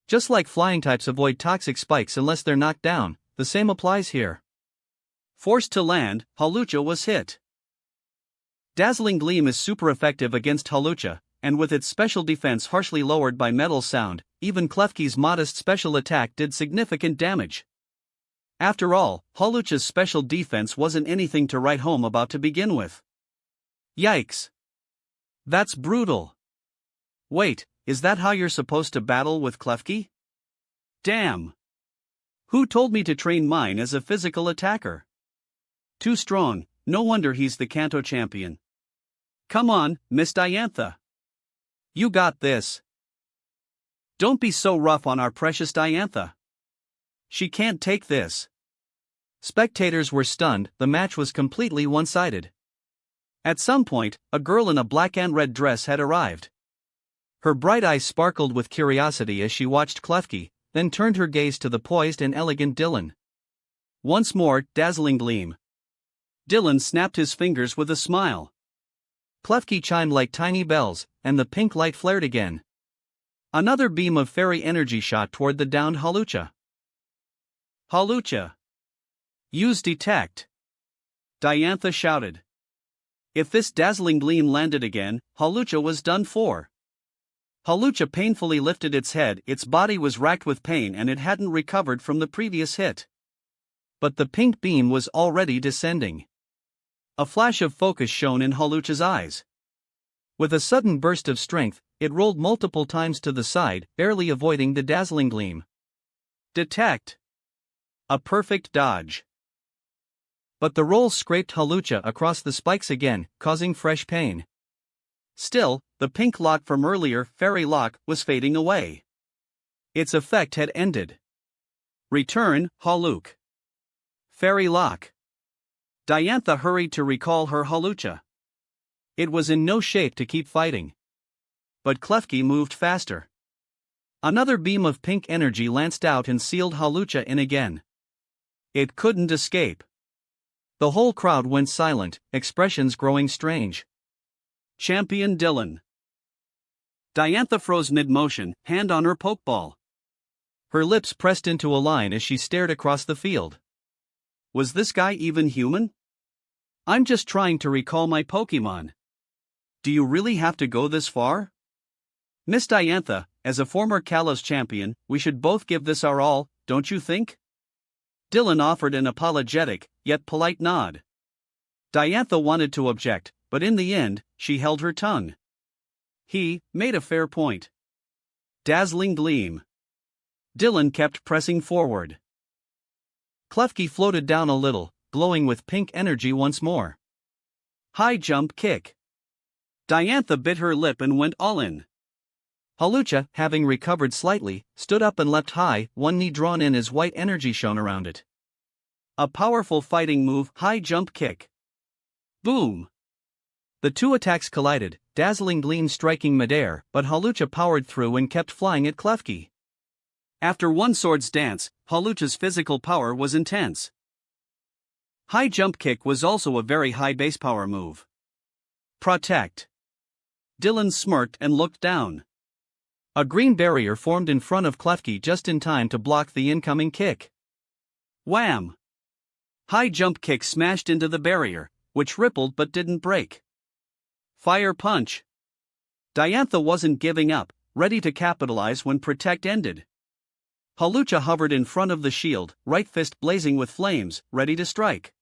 S1: Just like flying types avoid toxic spikes unless they're knocked down, the same applies here. Forced to land, Halucha was hit. Dazzling Gleam is super effective against Halucha, and with its special defense harshly lowered by Metal Sound, even Klefki's modest special attack did significant damage. After all, Halucha's special defense wasn't anything to write home about to begin with. Yikes! That's brutal. Wait, is that how you're supposed to battle with Klefki? Damn! Who told me to train mine as a physical attacker? Too strong, no wonder he's the Kanto champion. Come on, Miss Diantha. You got this. Don't be so rough on our precious Diantha. She can't take this. Spectators were stunned, the match was completely one-sided. At some point, a girl in a black and red dress had arrived. Her bright eyes sparkled with curiosity as she watched Klefki, then turned her gaze to the poised and elegant Dylan. Once more, Dazzling Gleam. Dylan snapped his fingers with a smile. Klefki chimed like tiny bells, and the pink light flared again. Another beam of fairy energy shot toward the downed Halucha. Halucha! Use Detect! Diantha shouted. If this Dazzling Gleam landed again, Halucha was done for. Halucha painfully lifted its head, its body was racked with pain and it hadn't recovered from the previous hit. But the pink beam was already descending. A flash of focus shone in Halucha's eyes. With a sudden burst of strength, it rolled multiple times to the side, barely avoiding the Dazzling Gleam. Detect! A perfect dodge. But the roll scraped Halucha across the spikes again, causing fresh pain. Still, the pink lock from earlier, Fairy Lock, was fading away. Its effect had ended. Return, Haluk. Fairy Lock. Diantha hurried to recall her Halucha. It was in no shape to keep fighting. But Klefki moved faster. Another beam of pink energy lanced out and sealed Halucha in again. It couldn't escape. The whole crowd went silent, expressions growing strange. Champion Dylan. Diantha froze mid-motion, hand on her pokeball. Her lips pressed into a line as she stared across the field. Was this guy even human? I'm just trying to recall my Pokemon. Do you really have to go this far? Miss Diantha, as a former Kalos champion, we should both give this our all, don't you think? Dylan offered an apologetic, yet polite nod. Diantha wanted to object, but in the end, she held her tongue. He made a fair point. Dazzling gleam. Dylan kept pressing forward. Klefki floated down a little, glowing with pink energy once more. High jump kick. Diantha bit her lip and went all in. Hawlucha, having recovered slightly, stood up and leapt high, one knee drawn in as white energy shone around it. A powerful fighting move, high jump kick. Boom! The two attacks collided, dazzling gleam striking midair, but Hawlucha powered through and kept flying at Klefki. After one sword's dance, Hawlucha's physical power was intense. High jump kick was also a very high base power move. Protect. Dylan smirked and looked down. A green barrier formed in front of Klefki just in time to block the incoming kick. Wham! High jump kick smashed into the barrier, which rippled but didn't break. Fire punch. Diantha wasn't giving up, ready to capitalize when Protect ended. Hawlucha hovered in front of the shield, right fist blazing with flames, ready to strike.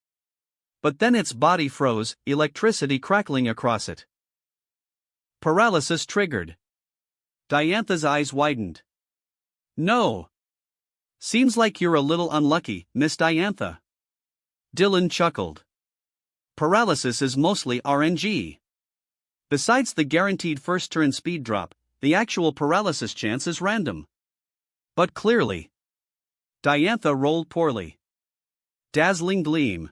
S1: But then its body froze, electricity crackling across it. Paralysis triggered. Diantha's eyes widened. No. Seems like you're a little unlucky, Miss Diantha. Dylan chuckled. Paralysis is mostly RNG. Besides the guaranteed first turn speed drop, the actual paralysis chance is random. But clearly, Diantha rolled poorly. Dazzling gleam.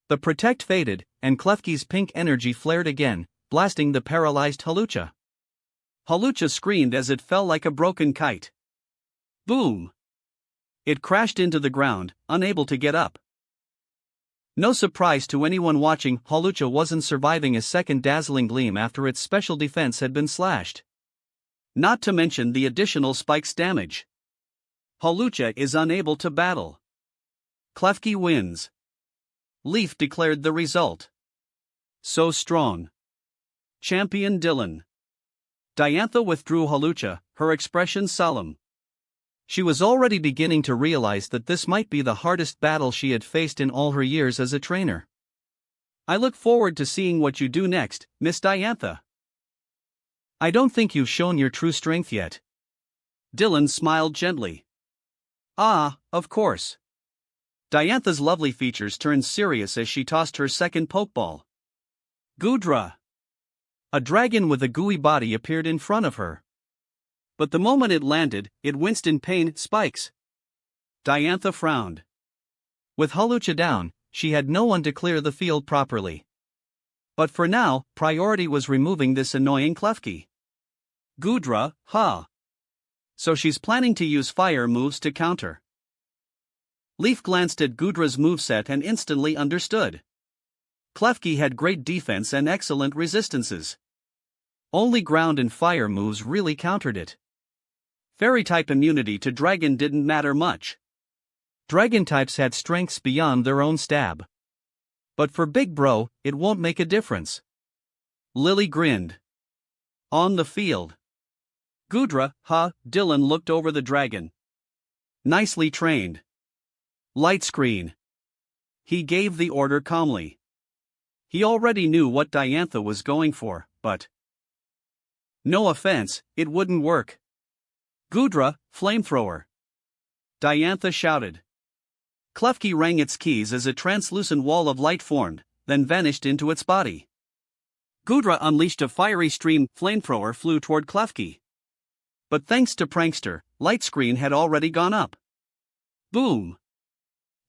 S1: The Protect faded, and Klefki's pink energy flared again, blasting the paralyzed Hawlucha. Hawlucha screamed as it fell like a broken kite. Boom! It crashed into the ground, unable to get up. No surprise to anyone watching, Hawlucha wasn't surviving a second dazzling gleam after its special defense had been slashed. Not to mention the additional spikes damage. Hawlucha is unable to battle. Klefki wins. Leaf declared the result. So strong. Champion Dylan. Diantha withdrew Hawlucha, her expression solemn. She was already beginning to realize that this might be the hardest battle she had faced in all her years as a trainer. I look forward to seeing what you do next, Miss Diantha. I don't think you've shown your true strength yet. Dylan smiled gently. Ah, of course. Diantha's lovely features turned serious as she tossed her second pokeball. Goodra. A dragon with a gooey body appeared in front of her. But the moment it landed, it winced in pain. Spikes. Diantha frowned. With Hawlucha down, she had no one to clear the field properly. But for now, priority was removing this annoying Klefki. Goodra, huh? So she's planning to use fire moves to counter. Leaf glanced at Goodra's moveset and instantly understood. Klefki had great defense and excellent resistances. Only ground and fire moves really countered it. Fairy-type immunity to dragon didn't matter much. Dragon types had strengths beyond their own stab. But for Big Bro, it won't make a difference. Lily grinned. On the field. Goodra, huh? Dylan looked over the dragon. Nicely trained. Light screen. He gave the order calmly. He already knew what Diantha was going for, but no offense, it wouldn't work. Goodra, flamethrower. Diantha shouted. Klefki rang its keys as a translucent wall of light formed, then vanished into its body. Goodra unleashed a fiery stream. Flamethrower flew toward Klefki. But thanks to Prankster, light screen had already gone up. Boom!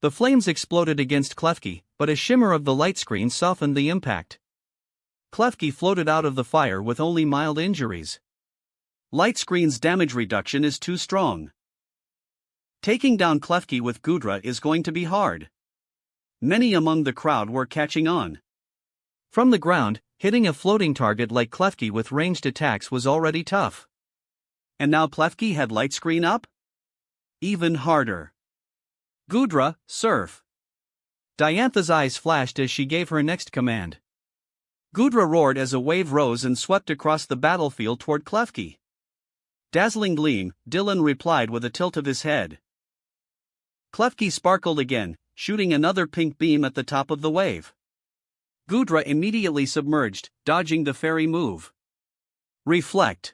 S1: The flames exploded against Klefki, but a shimmer of the light screen softened the impact. Klefki floated out of the fire with only mild injuries. Light screen's damage reduction is too strong. Taking down Klefki with Goodra is going to be hard. Many among the crowd were catching on. From the ground, hitting a floating target like Klefki with ranged attacks was already tough. And now Klefki had light screen up? Even harder. Gudra, surf. Diantha's eyes flashed as she gave her next command. Gudra roared as a wave rose and swept across the battlefield toward Klefki. Dazzling gleam, Dylan replied with a tilt of his head. Klefki sparkled again, shooting another pink beam at the top of the wave. Gudra immediately submerged, dodging the fairy move. Reflect.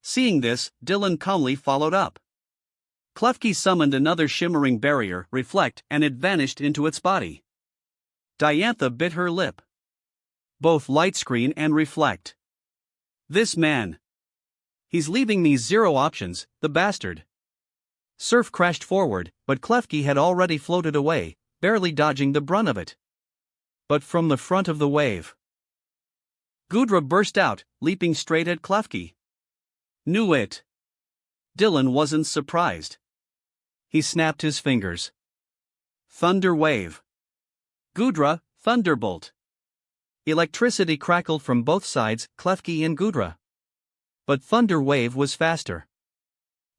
S1: Seeing this, Dylan calmly followed up. Klefki summoned another shimmering barrier, Reflect, and it vanished into its body. Diantha bit her lip. Both light screen and Reflect. This man. He's leaving me zero options, the bastard. Surf crashed forward, but Klefki had already floated away, barely dodging the brunt of it. But from the front of the wave, Gudra burst out, leaping straight at Klefki. Knew it. Dylan wasn't surprised. He snapped his fingers. Thunder wave. Gudra, thunderbolt. Electricity crackled from both sides, Klefki and Gudra. But Thunder Wave was faster.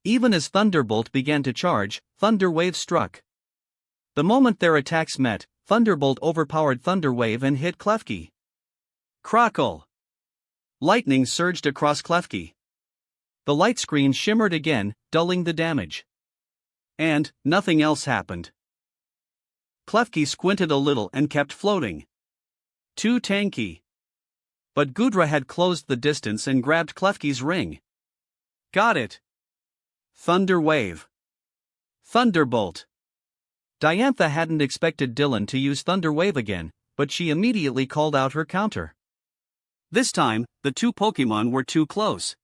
S1: Even as Thunderbolt began to charge, Thunder Wave struck. The moment their attacks met, Thunderbolt overpowered Thunder Wave and hit Klefki. Crackle! Lightning surged across Klefki. The light screen shimmered again, dulling the damage. And nothing else happened. Klefki squinted a little and kept floating. Too tanky. But Gudra had closed the distance and grabbed Klefki's ring. Got it. Thunder Wave. Thunderbolt. Diantha hadn't expected Dylan to use Thunder Wave again, but she immediately called out her counter. This time, the two Pokémon were too close.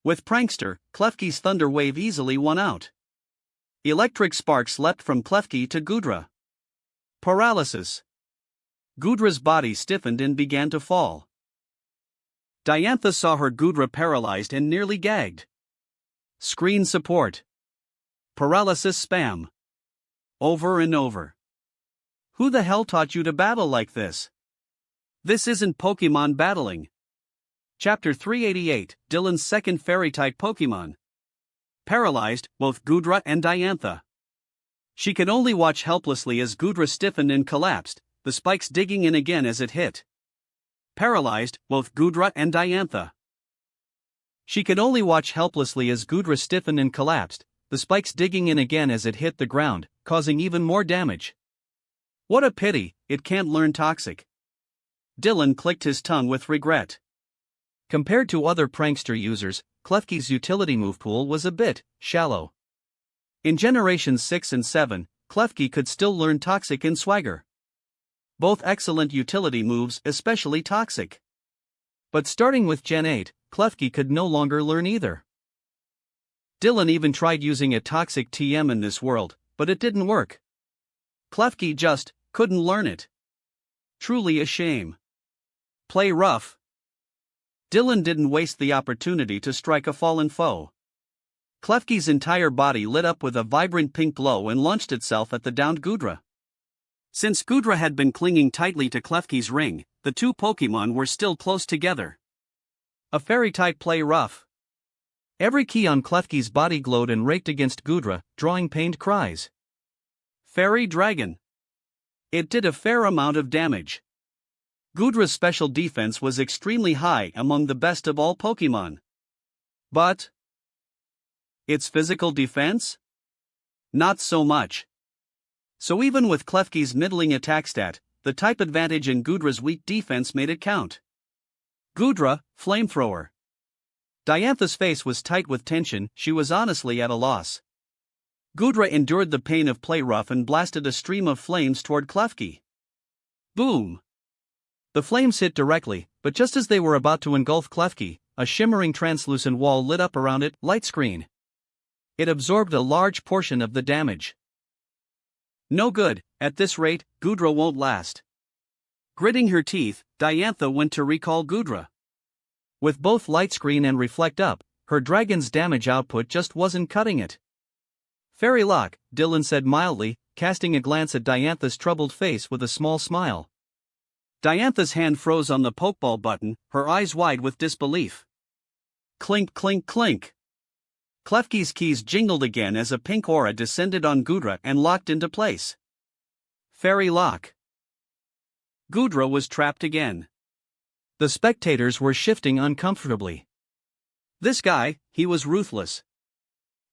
S1: With Prankster, Klefki's Thunder Wave easily won out. Electric sparks leapt from Klefki to Gudra. Paralysis. Gudra's body stiffened and began to fall. Diantha saw her Gudra paralyzed and nearly gagged. Screen support. Paralysis spam. Over and over. Who the hell taught you to battle like this? This isn't Pokemon battling. Chapter 388, Dylan's second fairy-type Pokemon. Paralyzed, both Gudra and Diantha. She could only watch helplessly as Gudra stiffened and collapsed, the spikes digging in again as it hit. Paralyzed, both Gudra and Diantha. She could only watch helplessly as Gudra stiffened and collapsed, the spikes digging in again as it hit the ground, causing even more damage. What a pity, it can't learn Toxic. Dylan clicked his tongue with regret. Compared to other Prankster users, Klefki's utility move pool was a bit shallow. In Generations 6 and 7, Klefki could still learn Toxic and Swagger. Both excellent utility moves, especially Toxic. But starting with Gen 8, Klefki could no longer learn either. Dylan even tried using a Toxic TM in this world, but it didn't work. Klefki just couldn't learn it. Truly a shame. Play rough. Dylan didn't waste the opportunity to strike a fallen foe. Klefki's entire body lit up with a vibrant pink glow and launched itself at the downed Gudra. Since Gudra had been clinging tightly to Klefki's ring, the two Pokémon were still close together. A fairy-type play rough. Every key on Klefki's body glowed and raked against Gudra, drawing pained cries. Fairy Dragon. It did a fair amount of damage. Gudra's special defense was extremely high, among the best of all Pokémon. But its physical defense? Not so much. So even with Klefki's middling attack stat, the type advantage in Gudra's weak defense made it count. Gudra, Flamethrower. Diantha's face was tight with tension, she was honestly at a loss. Gudra endured the pain of play rough and blasted a stream of flames toward Klefki. Boom! The flames hit directly, but just as they were about to engulf Klefki, a shimmering translucent wall lit up around it, light screen. It absorbed a large portion of the damage. No good, at this rate, Gudra won't last. Gritting her teeth, Diantha went to recall Gudra. With both light screen and reflect up, her dragon's damage output just wasn't cutting it. Fairy Lock, Dylan said mildly, casting a glance at Diantha's troubled face with a small smile. Diantha's hand froze on the Pokeball button, her eyes wide with disbelief. Clink clink clink. Klefki's keys jingled again as a pink aura descended on Gudra and locked into place. Fairy lock. Gudra was trapped again. The spectators were shifting uncomfortably. This guy, he was ruthless.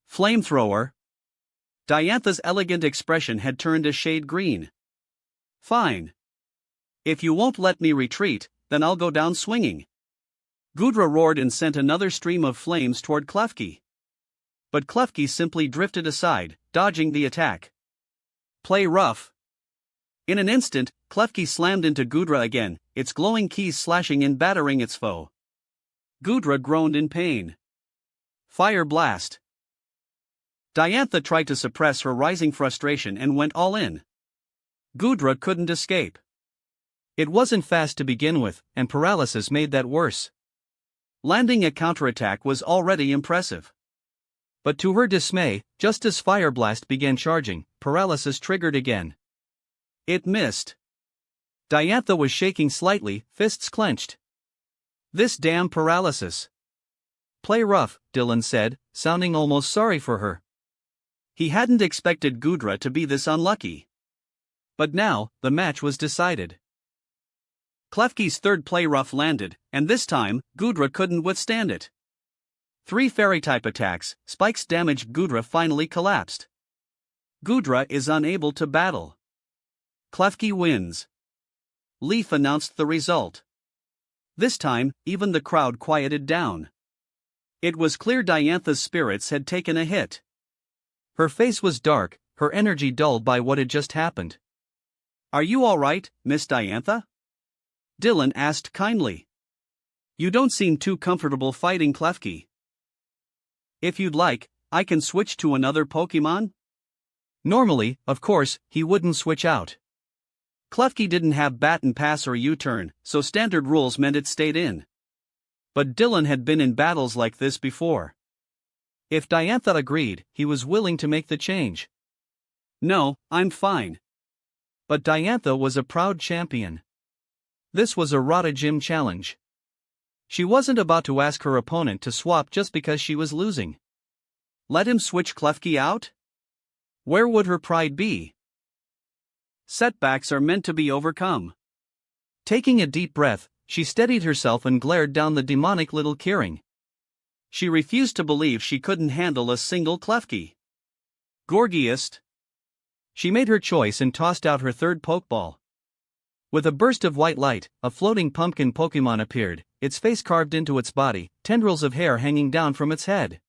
S1: Flamethrower. Diantha's elegant expression had turned a shade green. Fine. If you won't let me retreat, then I'll go down swinging. Gudra roared and sent another stream of flames toward Klefki. But Klefki simply drifted aside, dodging the attack. Play rough. In an instant, Klefki slammed into Gudra again, its glowing keys slashing and battering its foe. Gudra groaned in pain. Fire blast. Diantha tried to suppress her rising frustration and went all in. Gudra couldn't escape. It wasn't fast to begin with, and paralysis made that worse. Landing a counterattack was already impressive. But to her dismay, just as Fire Blast began charging, paralysis triggered again. It missed. Diantha was shaking slightly, fists clenched. This damn paralysis. Play rough, Dylan said, sounding almost sorry for her. He hadn't expected Gudra to be this unlucky. But now, the match was decided. Klefki's third play rough landed, and this time, Gudra couldn't withstand it. 3 fairy-type attacks, spikes damaged Gudra finally collapsed. Gudra is unable to battle. Klefki wins. Leaf announced the result. This time, even the crowd quieted down. It was clear Diantha's spirits had taken a hit. Her face was dark, her energy dulled by what had just happened. Are you all right, Miss Diantha? Dylan asked kindly. You don't seem too comfortable fighting Klefki. If you'd like, I can switch to another Pokemon? Normally, of course, he wouldn't switch out. Klefki didn't have bat and pass or U-turn, so standard rules meant it stayed in. But Dylan had been in battles like this before. If Diantha agreed, he was willing to make the change. No, I'm fine. But Diantha was a proud champion. This was a Rata Gym challenge. She wasn't about to ask her opponent to swap just because she was losing. Let him switch Klefki out? Where would her pride be? Setbacks are meant to be overcome. Taking a deep breath, she steadied herself and glared down the demonic little Keyring. She refused to believe she couldn't handle a single Klefki. Gorgiest. She made her choice and tossed out her third Pokeball. With a burst of white light, a floating pumpkin Pokemon appeared, its face carved into its body, tendrils of hair hanging down from its head.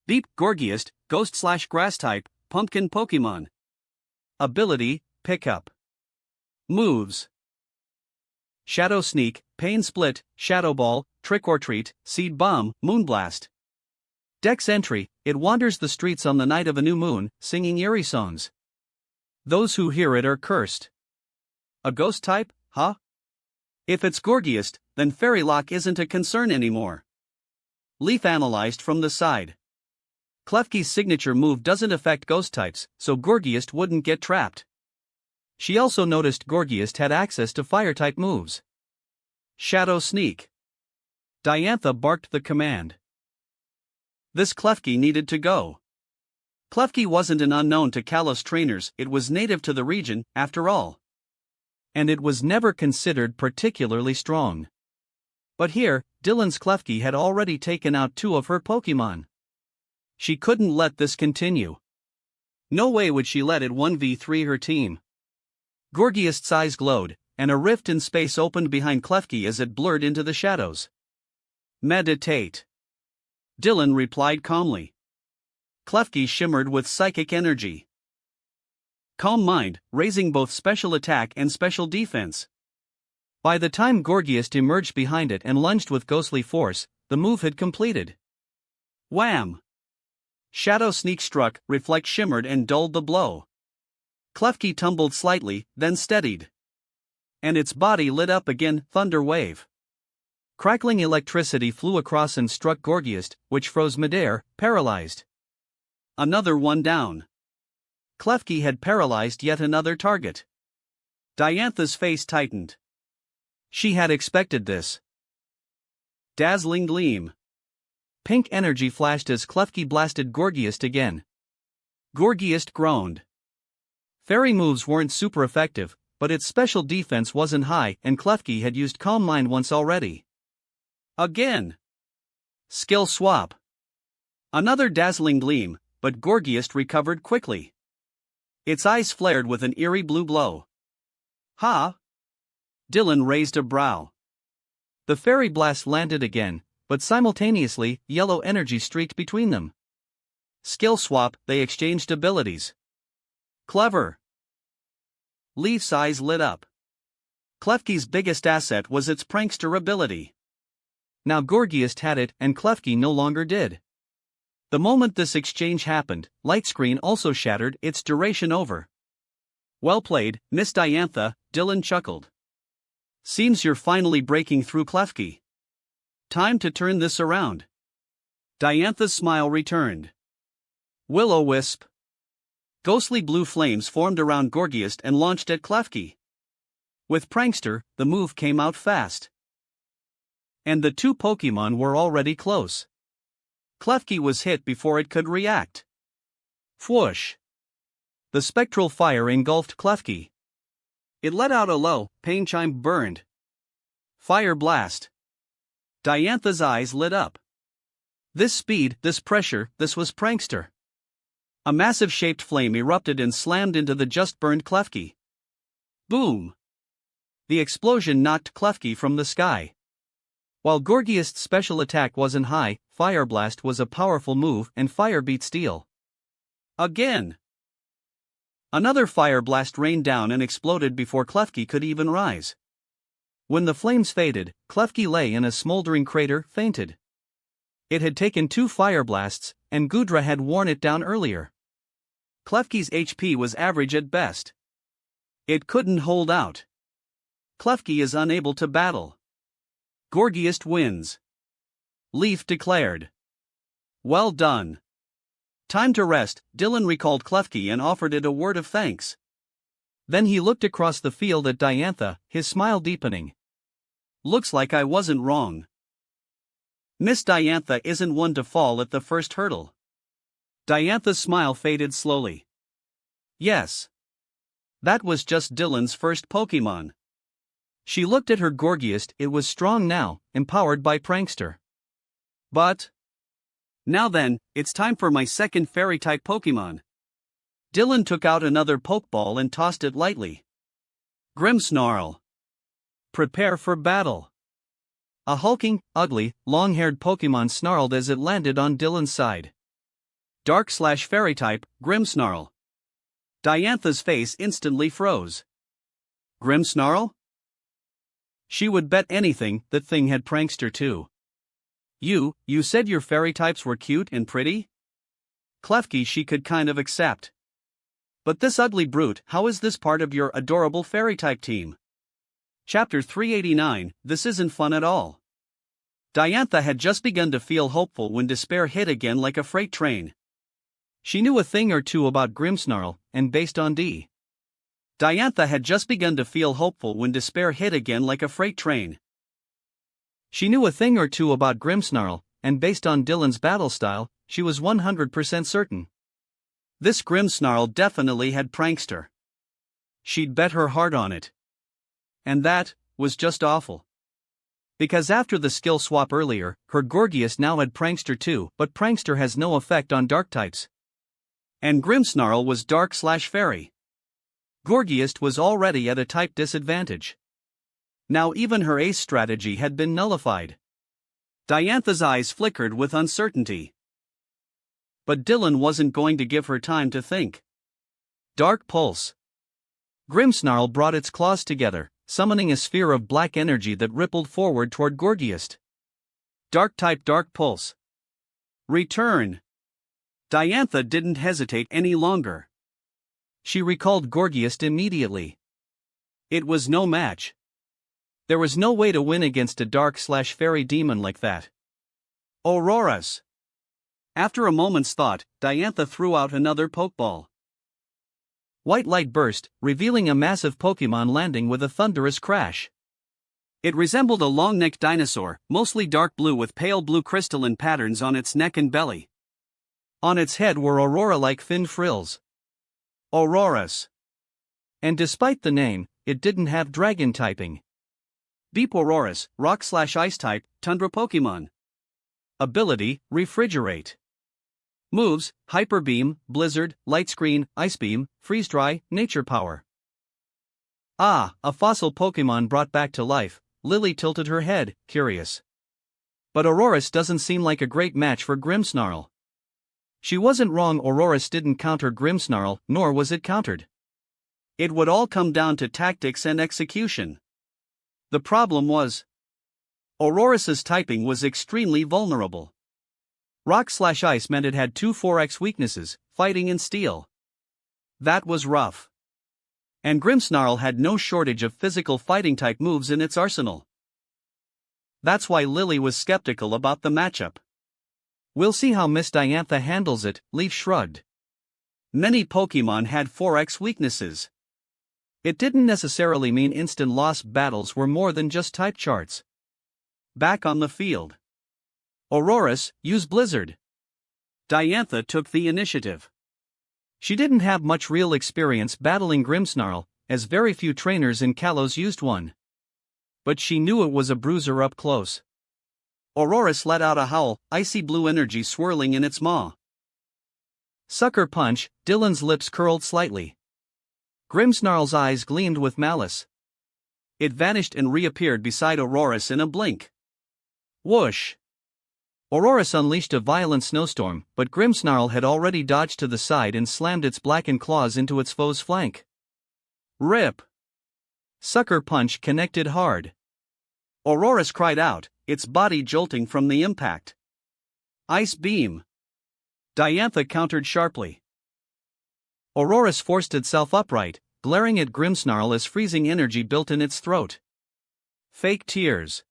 S1: Beep, Gorgiest, Ghost/Grass type, Pumpkin Pokemon. Ability, Pickup. Moves: Shadow Sneak, Pain Split, Shadow Ball, Trick or Treat, Seed Bomb, Moonblast. Dex entry: it wanders the streets on the night of a new moon, singing eerie songs. Those who hear it are cursed. A ghost type, huh? If it's Gorgiest, then Fairy Lock isn't a concern anymore. Leaf analyzed from the side. Klefki's signature move doesn't affect ghost types, so Gorgiest wouldn't get trapped. She also noticed Gorgiest had access to fire-type moves. Shadow Sneak. Diantha barked the command. This Klefki needed to go. Klefki wasn't an unknown to Kalos trainers, it was native to the region, after all. And it was never considered particularly strong. But here, Dylan's Klefki had already taken out 2 of her Pokemon. She couldn't let this continue. No way would she let it 1v3 her team. Gorgiest's eyes glowed, and a rift in space opened behind Klefki as it blurred into the shadows. Meditate. Dylan replied calmly. Klefki shimmered with psychic energy. Calm mind, raising both special attack and special defense. By the time Gorgiest emerged behind it and lunged with ghostly force, the move had completed. Wham! Shadow Sneak struck, Reflect shimmered and dulled the blow. Klefki tumbled slightly, then steadied. And its body lit up again, Thunder Wave. Crackling electricity flew across and struck Gorgiest, which froze midair, paralyzed. Another one down. Klefki had paralyzed yet another target. Diantha's face tightened. She had expected this. Dazzling Gleam. Pink energy flashed as Klefki blasted Gorgiast again. Gorgiast groaned. Fairy moves weren't super effective, but its special defense wasn't high and Klefki had used Calm Mind once already. Again. Skill swap. Another dazzling gleam, but Gorgiast recovered quickly. Its eyes flared with an eerie blue glow. Ha! Dylan raised a brow. The fairy blast landed again, but simultaneously, yellow energy streaked between them. Skill swap, they exchanged abilities. Clever. Leaf's eyes lit up. Klefki's biggest asset was its prankster ability. Now Gorgiast had it and Klefki no longer did. The moment this exchange happened, Light Screen also shattered, its duration over. Well played, Miss Diantha, Dylan chuckled. Seems you're finally breaking through, Klefki. Time to turn this around. Diantha's smile returned. Will-o-wisp. Ghostly blue flames formed around Gorgiast and launched at Klefki. With Prankster, the move came out fast. And the two Pokémon were already close. Klefki was hit before it could react. Whoosh! The spectral fire engulfed Klefki. It let out a low, pain chime burned. Fire blast. Diantha's eyes lit up. This speed, this pressure, this was Prankster. A massive shaped flame erupted and slammed into the just burned Klefki. Boom! The explosion knocked Klefki from the sky. While Gorgiast's special attack wasn't high, Fire Blast was a powerful move and fire beat steel. Again! Another Fire Blast rained down and exploded before Klefki could even rise. When the flames faded, Klefki lay in a smoldering crater, fainted. It had taken 2 Fire Blasts, and Gudra had worn it down earlier. Klefki's HP was average at best. It couldn't hold out. Klefki is unable to battle. Gorgiast wins. Leaf declared. Well done. Time to rest, Dylan recalled Klefki and offered it a word of thanks. Then he looked across the field at Diantha, his smile deepening. Looks like I wasn't wrong. Miss Diantha isn't one to fall at the first hurdle. Diantha's smile faded slowly. Yes. That was just Dylan's first Pokémon. She looked at her Gorgiast, it was strong now, empowered by Prankster. But... now then, it's time for my second Fairy-type Pokémon. Dylan took out another Pokeball and tossed it lightly. Grimmsnarl. Prepare for battle. A hulking, ugly, long-haired Pokémon snarled as it landed on Dylan's side. Dark/Fairy-type, Grimmsnarl. Diantha's face instantly froze. Grimmsnarl? She would bet anything that thing had Prankster too. You said your fairy types were cute and pretty? Klefki she could kind of accept. But this ugly brute, how is this part of your adorable fairy type team? Chapter 389, This isn't fun at all. Diantha had just begun to feel hopeful when despair hit again like a freight train. She knew a thing or two about Grimmsnarl, and based on D. Diantha had just begun to feel hopeful when despair hit again like a freight train. She knew a thing or two about Grimmsnarl, and based on Dylan's battle style, she was 100% certain. This Grimmsnarl definitely had Prankster. She'd bet her heart on it. And that was just awful. Because after the skill swap earlier, her Gorgiast now had Prankster too, but Prankster has no effect on dark types. And Grimmsnarl was dark/fairy. Gorgiast was already at a type disadvantage. Now even her ace strategy had been nullified. Diantha's eyes flickered with uncertainty. But Dylan wasn't going to give her time to think. Dark Pulse. Grimmsnarl brought its claws together, summoning a sphere of black energy that rippled forward toward Gorgiast. Dark-type Dark Pulse. Return. Diantha didn't hesitate any longer. She recalled Gorgiast immediately. It was no match. There was no way to win against a dark/fairy demon like that. Auroras. After a moment's thought, Diantha threw out another Pokeball. White light burst, revealing a massive Pokémon landing with a thunderous crash.
S2: It resembled a long-necked dinosaur, mostly dark blue with pale blue crystalline patterns on its neck and belly.
S1: On its head were aurora-like finned frills.
S2: Aurorus.
S1: And despite the name, it didn't have dragon typing.
S2: Deep Aurorus, rock/ice type, tundra Pokemon.
S1: Ability, Refrigerate. Moves, Hyper Beam, Blizzard, Light Screen, Ice Beam, Freeze Dry, Nature Power. Ah, a fossil Pokemon brought back to life. Lily tilted her head, curious. But Aurorus doesn't seem like a great match for Grimmsnarl. She wasn't wrong, Aurorus didn't counter Grimmsnarl, nor was it countered.
S2: It would all come down to tactics and execution. The problem was, Aurorus's typing was extremely vulnerable.
S1: Rock/Ice meant it had two 4x weaknesses, fighting and steel.
S2: That was rough.
S1: And Grimmsnarl had no shortage of physical fighting type moves in its arsenal.
S2: That's why Lily was skeptical about the matchup.
S1: We'll see how Miss Diantha handles it, Leaf shrugged.
S2: Many Pokemon had 4x weaknesses.
S1: It didn't necessarily mean instant loss. Battles were more than just type charts.
S2: Back on the field,
S1: Aurorus, use Blizzard.
S2: Diantha took the initiative.
S1: She didn't have much real experience battling Grimmsnarl, as very few trainers in Kalos used one. But she knew it was a bruiser up close.
S2: Aurorus let out a howl, icy blue energy swirling in its maw.
S1: Sucker Punch, Dylan's lips curled slightly. Grimmsnarl's eyes gleamed with malice.
S2: It vanished and reappeared beside Aurorus in a blink.
S1: Whoosh! Aurorus unleashed a violent snowstorm, but Grimmsnarl had already dodged to the side and slammed its blackened claws into its foe's flank.
S2: Rip!
S1: Sucker Punch connected hard.
S2: Aurorus cried out, its body jolting from the impact. Ice Beam!
S1: Diantha countered sharply. Aurorus forced itself upright, glaring at Grimmsnarl as freezing energy built in its throat. Fake tears.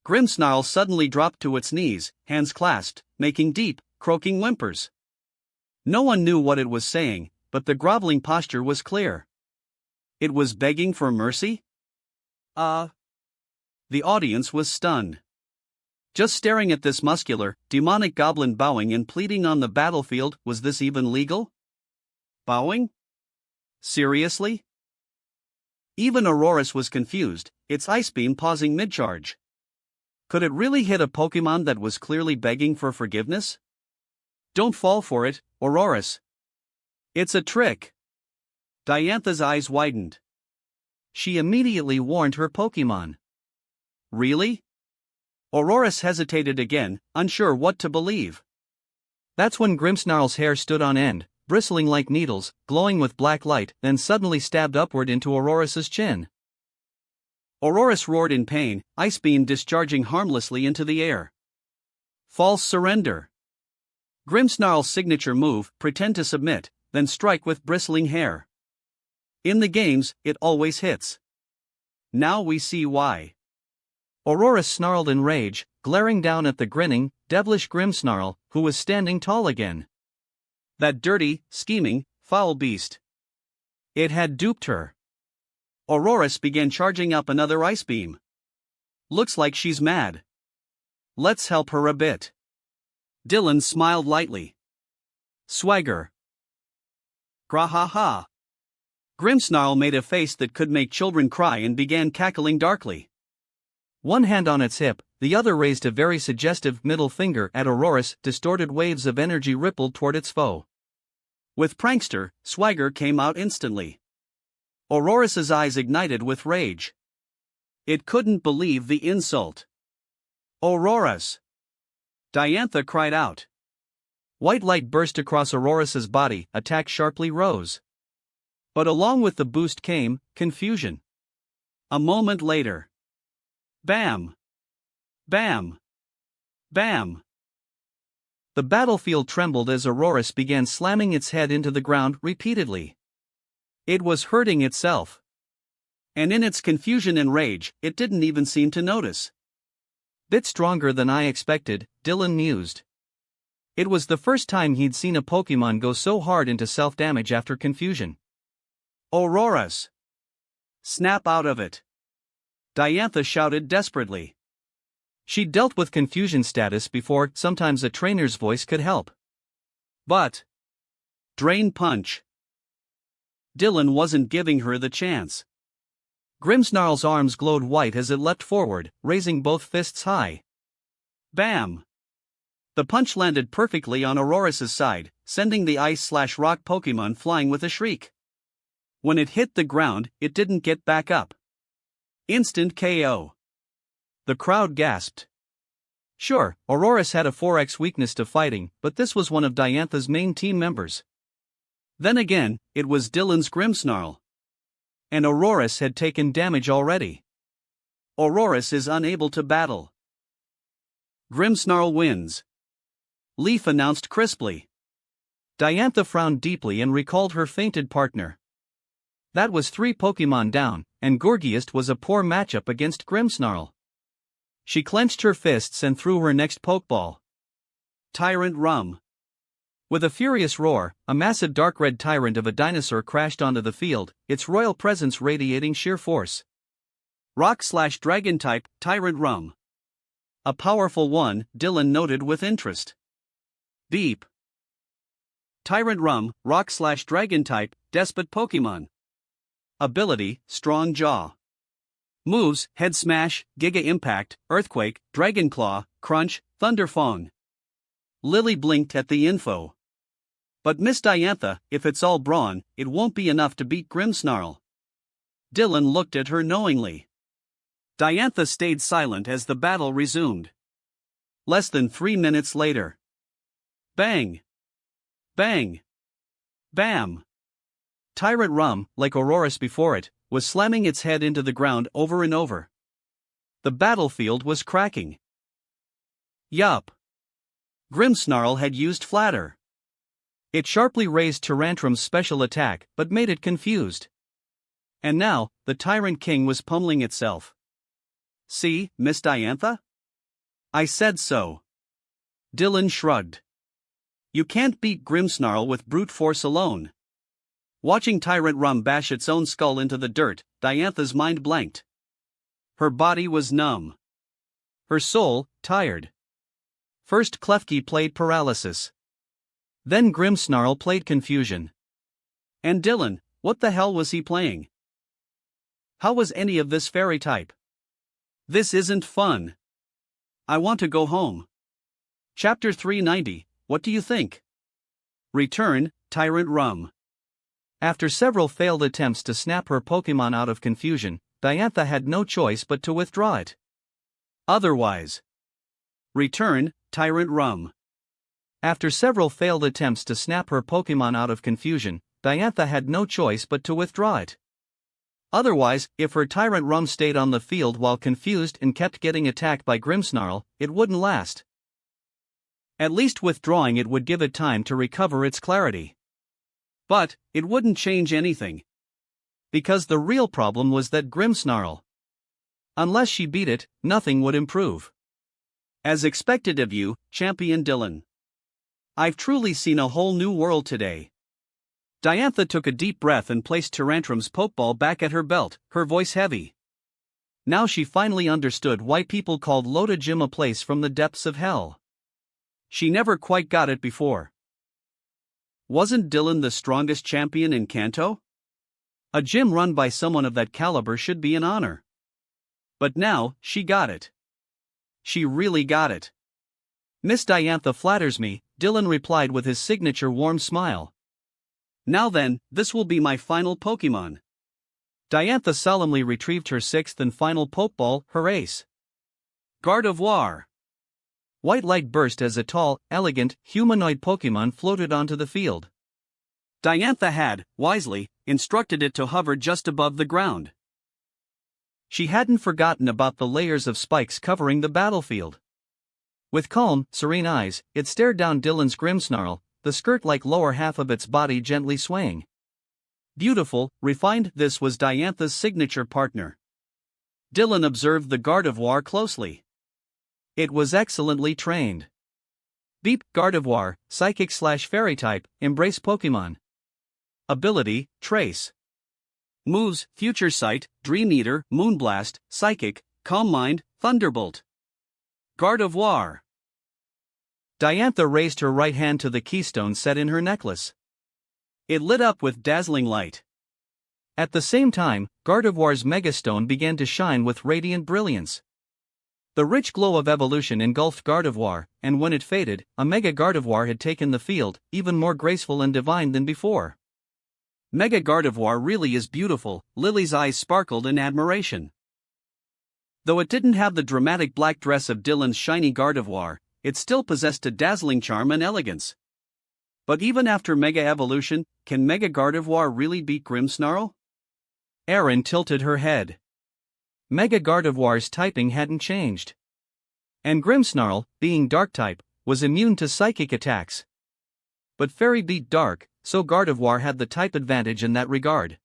S2: Grimmsnarl suddenly dropped to its knees, hands clasped, making deep, croaking whimpers. No one knew what it was saying, but the groveling posture was clear. It was begging for mercy? The audience was stunned. Just staring at this muscular, demonic goblin bowing and pleading on the battlefield, was this even legal? Bowing? Seriously? Even Aurorus was confused, its Ice Beam pausing mid-charge. Could it really hit a Pokemon that was clearly begging for forgiveness? Don't fall for it, Aurorus. It's a trick. Diantha's eyes widened.
S1: She immediately warned her Pokemon.
S2: Really? Aurorus hesitated again, unsure what to believe.
S1: That's when Grimmsnarl's hair stood on end, bristling like needles, glowing with black light, then suddenly stabbed upward into Aurorus's chin.
S2: Aurorus roared in pain, Ice Beam discharging harmlessly into the air. False surrender. Grimmsnarl's signature move, pretend to submit, then strike with bristling hair. In the games, it always hits. Now we see why.
S1: Aurorus snarled in rage, glaring down at the grinning, devilish Grimmsnarl, who was standing tall again.
S2: That dirty, scheming, foul beast. It had duped her. Aurorus began charging up another Ice Beam. Looks like she's mad. Let's help her a bit. Dylan smiled lightly. Swagger. Grahaha. Grimmsnarl made a face that could make children cry and began cackling darkly.
S1: One hand on its hip, the other raised a very suggestive middle finger at Aurorus. Distorted waves of energy rippled toward its foe.
S2: With Prankster, Swagger came out instantly. Aurorus's eyes ignited with rage. It couldn't believe the insult. Aurorus! Diantha cried out.
S1: White light burst across Aurorus's body, attack sharply rose.
S2: But along with the boost came confusion. A moment later. Bam! Bam! Bam!
S1: The battlefield trembled as Aurorus began slamming its head into the ground repeatedly. It was hurting itself.
S2: And in its confusion and rage, it didn't even seem to notice.
S1: Bit stronger than I expected, Dylan mused. It was the first time he'd seen a Pokemon go so hard into self-damage after confusion.
S2: Aurorus! Snap out of it. Diantha shouted desperately.
S1: She'd dealt with confusion status before, sometimes a trainer's voice could help.
S2: But Drain Punch. Dylan wasn't giving her the chance.
S1: Grimmsnarl's arms glowed white as it leapt forward, raising both fists high.
S2: Bam! The punch landed perfectly on Aurora's side, sending the ice/rock Pokemon flying with a shriek. When it hit the ground, it didn't get back up. Instant KO.
S1: The crowd gasped. Sure, Aurora's had a 4x weakness to fighting, but this was one of Diantha's main team members.
S2: Then again, it was Dylan's Grimmsnarl. And Aurora's had taken damage already. Aurora's is unable to battle. Grimmsnarl wins. Leaf announced crisply.
S1: Diantha frowned deeply and recalled her fainted partner. That was 3 Pokemon down, and Gourgeist was a poor matchup against Grimmsnarl. She clenched her fists and threw her next Pokeball.
S2: Tyrant Rum.
S1: With a furious roar, a massive dark red tyrant of a dinosaur crashed onto the field, its royal presence radiating sheer force.
S2: Rock/Dragon type, Tyrant Rum. A powerful one, Dylan noted with interest. Beep. Tyrant Rum, Rock/Dragon type, Despot Pokemon. Ability, Strong Jaw. Moves, Head Smash, Giga Impact, Earthquake, Dragon Claw, Crunch, Thunder Fong. Lily blinked at the info. But Miss Diantha, if it's all brawn, it won't be enough to beat Grimmsnarl. Dylan looked at her knowingly. Diantha stayed silent as the battle resumed. Less than 3 minutes later. Bang! Bang! Bam! Tyrant Rum, like Aurora's before it, was slamming its head into the ground over and over. The battlefield was cracking. Yup. Grimmsnarl had used Flatter. It sharply raised Tyrantrum's special attack, but made it confused. And now, the Tyrant King was pummeling itself. See, Miss Diantha? I said so. Dylan shrugged. You can't beat Grimmsnarl with brute force alone. Watching Tyrant Rum bash its own skull into the dirt, Diantha's mind blanked. Her body was numb. Her soul, tired. First Klefki played Paralysis. Then Grimmsnarl played Confusion. And Dylan, what the hell was he playing? How was any of this fairy type? This isn't fun. I want to go home. Chapter 390, what do you think? Return, Tyrant Rum. After several failed attempts to snap her Pokemon out of confusion, Diantha had no choice but to withdraw it. Otherwise. Return, Tyrant Rum. After several failed attempts to snap her Pokemon out of confusion, Diantha had no choice but to withdraw it. Otherwise, if her Tyrant Rum stayed on the field while confused and kept getting attacked by Grimmsnarl, it wouldn't last. At least withdrawing it would give it time to recover its clarity. But it wouldn't change anything. Because the real problem was that Grimmsnarl. Unless she beat it, nothing would improve. As expected of you, Champion Dylan. I've truly seen a whole new world today. Diantha took a deep breath and placed Tyrantrum's Pokeball back at her belt, her voice heavy. Now she finally understood why people called Lota Gym a place from the depths of hell. She never quite got it before. Wasn't Dylan the strongest champion in Kanto? A gym run by someone of that caliber should be an honor. But now, she got it. She really got it. Miss Diantha flatters me, Dylan replied with his signature warm smile. Now then, this will be my final Pokemon. Diantha solemnly retrieved her 6th and final Pokeball, her ace. Gardevoir. White light burst as a tall, elegant, humanoid Pokemon floated onto the field. Diantha had, wisely, instructed it to hover just above the ground. She hadn't forgotten about the layers of spikes covering the battlefield. With calm, serene eyes, it stared down Dylan's Grimmsnarl, the skirt-like lower half of its body gently swaying. Beautiful, refined, this was Diantha's signature partner. Dylan observed the Gardevoir closely. It was excellently trained. Beep, Gardevoir, Psychic/Fairy type, Embrace Pokemon. Ability, Trace. Moves: Future Sight, Dream Eater, Moonblast, Psychic, Calm Mind, Thunderbolt. Gardevoir.
S1: Diantha raised her right hand to the keystone set in her necklace.
S2: It lit up with dazzling light.
S1: At the same time, Gardevoir's megastone began to shine with radiant brilliance. The rich glow of evolution engulfed Gardevoir, and when it faded, a Mega Gardevoir had taken the field, even more graceful and divine than before.
S2: Mega Gardevoir really is beautiful, Lily's eyes sparkled in admiration. Though it didn't have the dramatic black dress of Dylan's shiny Gardevoir, it still possessed a dazzling charm and elegance. But even after Mega Evolution, can Mega Gardevoir really beat Grimmsnarl?
S1: Erin tilted her head. Mega Gardevoir's typing hadn't changed. And Grimmsnarl, being Dark-type, was immune to psychic attacks. But Fairy beat Dark, so Gardevoir had the type advantage in that regard.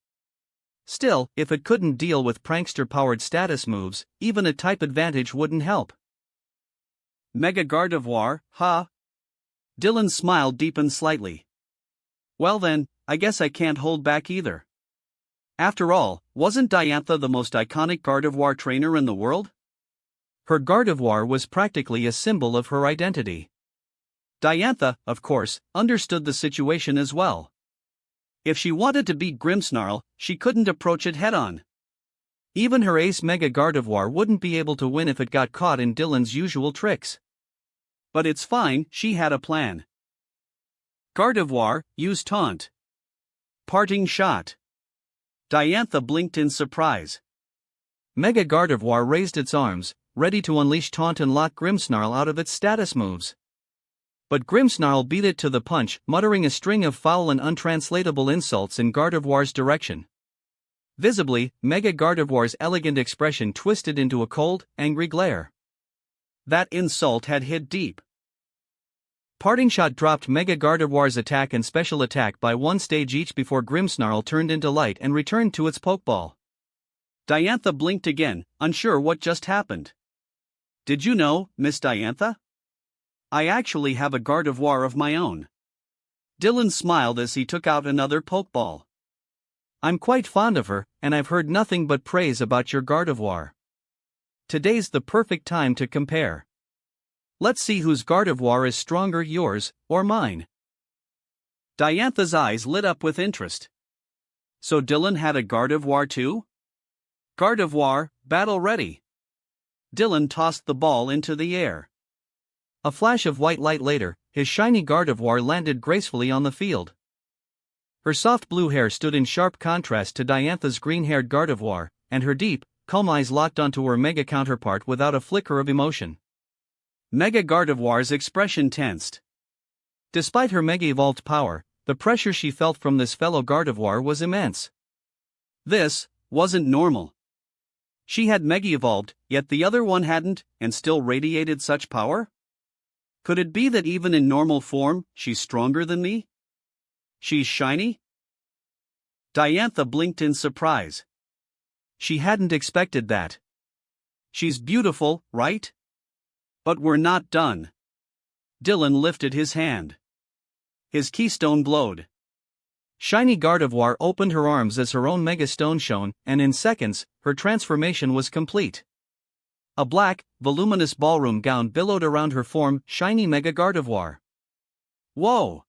S1: Still, if it couldn't deal with prankster-powered status moves, even a type advantage wouldn't help.
S2: Mega Gardevoir, huh? Dylan's smile deepened slightly. Well then, I guess I can't hold back either. After all, wasn't Diantha the most iconic Gardevoir trainer in the world?
S1: Her Gardevoir was practically a symbol of her identity.
S2: Diantha, of course, understood the situation as well. If she wanted to beat Grimmsnarl, she couldn't approach it head-on.
S1: Even her ace Mega Gardevoir wouldn't be able to win if it got caught in Dylan's usual tricks.
S2: But it's fine, she had a plan. Gardevoir, use Taunt. Parting Shot. Diantha blinked in surprise.
S1: Mega Gardevoir raised its arms, ready to unleash Taunt and lock Grimmsnarl out of its status moves. But Grimmsnarl beat it to the punch, muttering a string of foul and untranslatable insults in Gardevoir's direction. Visibly, Mega Gardevoir's elegant expression twisted into a cold, angry glare.
S2: That insult had hit deep.
S1: Parting Shot dropped Mega Gardevoir's attack and special attack by one stage each before Grimmsnarl turned into light and returned to its Pokeball.
S2: Diantha blinked again, unsure what just happened. Did you know, Miss Diantha? I actually have a Gardevoir of my own. Dylan smiled as he took out another Pokeball.
S1: I'm quite fond of her, and I've heard nothing but praise about your Gardevoir. Today's the perfect time to compare. Let's see whose Gardevoir is stronger, yours or mine.
S2: Diantha's eyes lit up with interest. So Dylan had a Gardevoir too? Gardevoir, battle ready. Dylan tossed the ball into the air.
S1: A flash of white light later, his shiny Gardevoir landed gracefully on the field. Her soft blue hair stood in sharp contrast to Diantha's green-haired Gardevoir, and her deep, calm eyes locked onto her Mega counterpart without a flicker of emotion.
S2: Mega Gardevoir's expression tensed.
S1: Despite her Mega-evolved power, the pressure she felt from this fellow Gardevoir was immense.
S2: This wasn't normal. She had Mega-evolved, yet the other one hadn't, and still radiated such power? Could it be that even in normal form, she's stronger than me? She's shiny? Diantha blinked in surprise.
S1: She hadn't expected that.
S2: She's beautiful, right? But we're not done. Dylan lifted his hand. His keystone glowed.
S1: Shiny Gardevoir opened her arms as her own Megastone shone, and in seconds, her transformation was complete. A black, voluminous ballroom gown billowed around her form, shiny Mega Gardevoir.
S2: Whoa!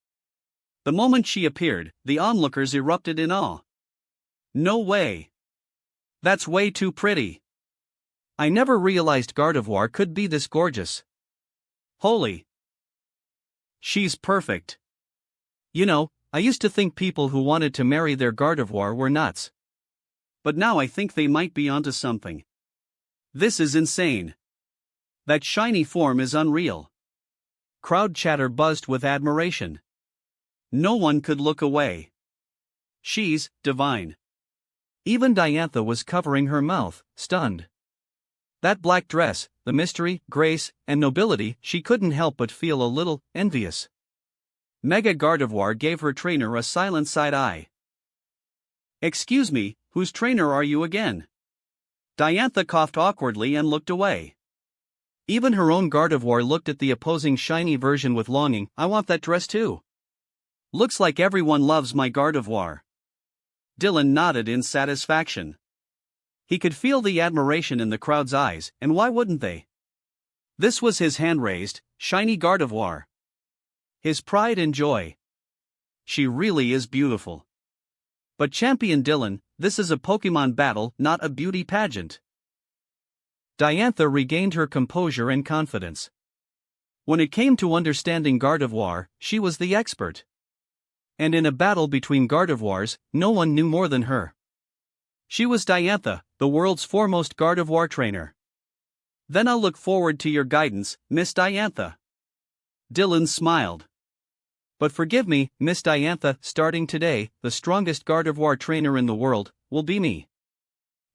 S2: The moment she appeared, the onlookers erupted in awe. No way! That's way too pretty.
S1: I never realized Gardevoir could be this gorgeous.
S2: Holy! She's perfect.
S1: You know, I used to think people who wanted to marry their Gardevoir were nuts.
S2: But now I think they might be onto something. This is insane. That shiny form is unreal.
S1: Crowd chatter buzzed with admiration.
S2: No one could look away. She's divine.
S1: Even Diantha was covering her mouth, stunned. That black dress, the mystery, grace, and nobility, she couldn't help but feel a little envious.
S2: Mega Gardevoir gave her trainer a silent side-eye. Excuse me, whose trainer are you again? Diantha coughed awkwardly and looked away.
S1: Even her own Gardevoir looked at the opposing shiny version with longing. I want that dress too.
S2: Looks like everyone loves my Gardevoir. Dylan nodded in satisfaction. He could feel the admiration in the crowd's eyes, and why wouldn't they? This was his hand-raised, shiny Gardevoir. His pride and joy. She really is beautiful. But Champion Dylan, this is a Pokemon battle, not a beauty pageant.
S1: Diantha regained her composure and confidence.
S2: When it came to understanding Gardevoir, she was the expert.
S1: And in a battle between Gardevoirs, no one knew more than her.
S2: She was Diantha, the world's foremost Gardevoir trainer. Then I'll look forward to your guidance, Miss Diantha. Dylan smiled.
S1: But forgive me, Miss Diantha, starting today, the strongest Gardevoir trainer in the world will be me.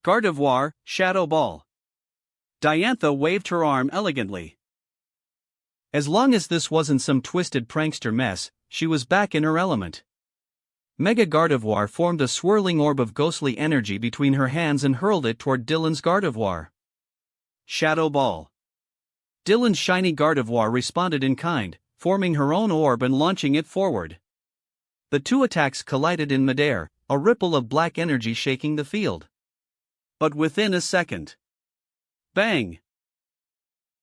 S2: Gardevoir, Shadow Ball. Diantha waved her arm elegantly.
S1: As long as this wasn't some twisted prankster mess, she was back in her element. Mega Gardevoir formed a swirling orb of ghostly energy between her hands and hurled it toward Dylan's Gardevoir.
S2: Shadow Ball.
S1: Dylan's shiny Gardevoir responded in kind, forming her own orb and launching it forward. The two attacks collided in midair, a ripple of black energy shaking the field.
S2: But within a second. Bang!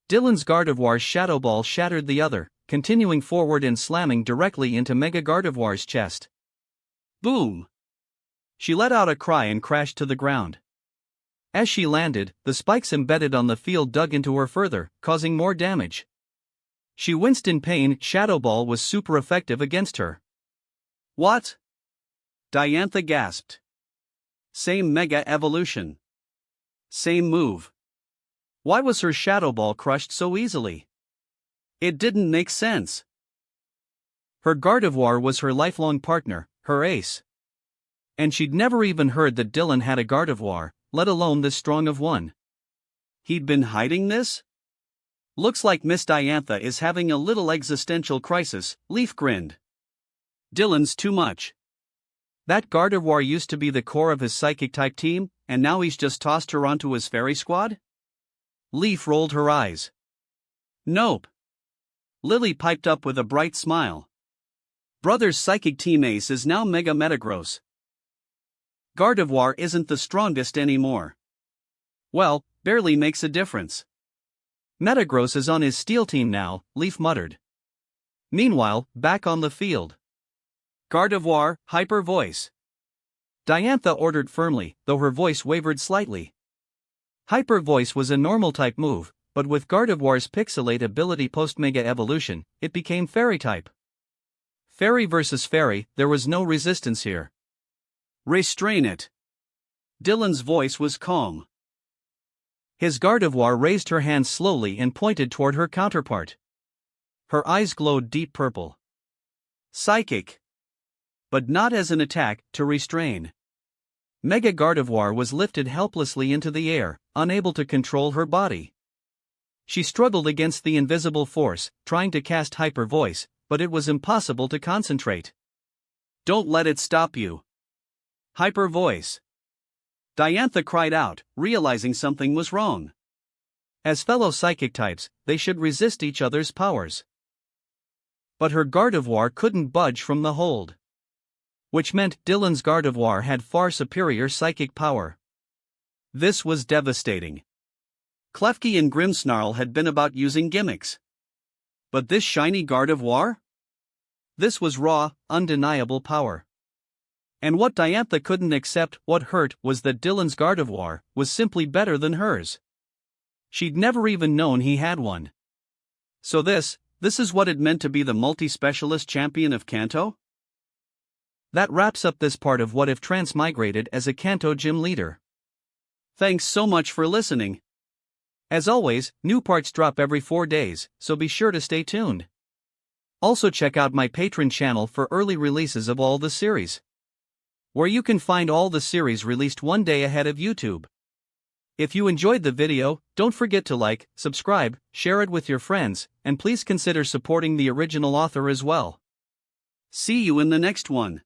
S1: Dylan's Gardevoir's Shadow Ball shattered the other, continuing forward and slamming directly into Mega Gardevoir's chest.
S2: Boom!
S1: She let out a cry and crashed to the ground. As she landed, the spikes embedded on the field dug into her further, causing more damage. She winced in pain. Shadow Ball was super effective against her.
S2: What? Diantha gasped. Same Mega Evolution. Same move. Why was her Shadow Ball crushed so easily? It didn't make sense.
S1: Her Gardevoir was her lifelong partner, her ace. And she'd never even heard that Dylan had a Gardevoir, let alone this strong of one.
S2: He'd been hiding this? Looks like Miss Diantha is having a little existential crisis, Leaf grinned. Dylan's too much.
S1: That Gardevoir used to be the core of his Psychic-type team, and now he's just tossed her onto his fairy squad?
S2: Leaf rolled her eyes. Nope. Lily piped up with a bright smile. Brother's Psychic team ace is now Mega Metagross. Gardevoir isn't the strongest anymore. Well, barely makes a difference.
S1: Metagross is on his Steel team now, Leaf muttered. Meanwhile, back on the field.
S2: Gardevoir, Hyper Voice.
S1: Diantha ordered firmly, though her voice wavered slightly. Hyper Voice was a normal-type move, but with Gardevoir's Pixelate ability post-Mega Evolution, it became Fairy-type. Fairy versus Fairy, there was no resistance here.
S2: Restrain it. Dylan's voice was calm.
S1: His Gardevoir raised her hand slowly and pointed toward her counterpart. Her eyes glowed deep purple.
S2: Psychic. But not as an attack, to restrain.
S1: Mega Gardevoir was lifted helplessly into the air, unable to control her body. She struggled against the invisible force, trying to cast Hyper Voice, but it was impossible to concentrate.
S2: Don't let it stop you. Hyper Voice. Diantha cried out, realizing something was wrong.
S1: As fellow psychic types, they should resist each other's powers. But her Gardevoir couldn't budge from the hold. Which meant Dylan's Gardevoir had far superior psychic power. This was devastating.
S2: Klefki and Grimmsnarl had been about using gimmicks. But this shiny Gardevoir?
S1: This was raw, undeniable power. And what Diantha couldn't accept, what hurt, was that Dylan's Gardevoir was simply better than hers. She'd never even known he had one.
S2: So this is what it meant to be the multi-specialist champion of Kanto?
S1: That wraps up this part of What If Transmigrated as a Kanto gym leader.
S2: Thanks so much for listening.
S1: As always, new parts drop every 4 days, so be sure to stay tuned. Also check out my Patreon channel for early releases of all the series, where you can find all the series released one day ahead of YouTube. If you enjoyed the video, don't forget to like, subscribe, share it with your friends, and please consider supporting the original author as well.
S2: See you in the next one.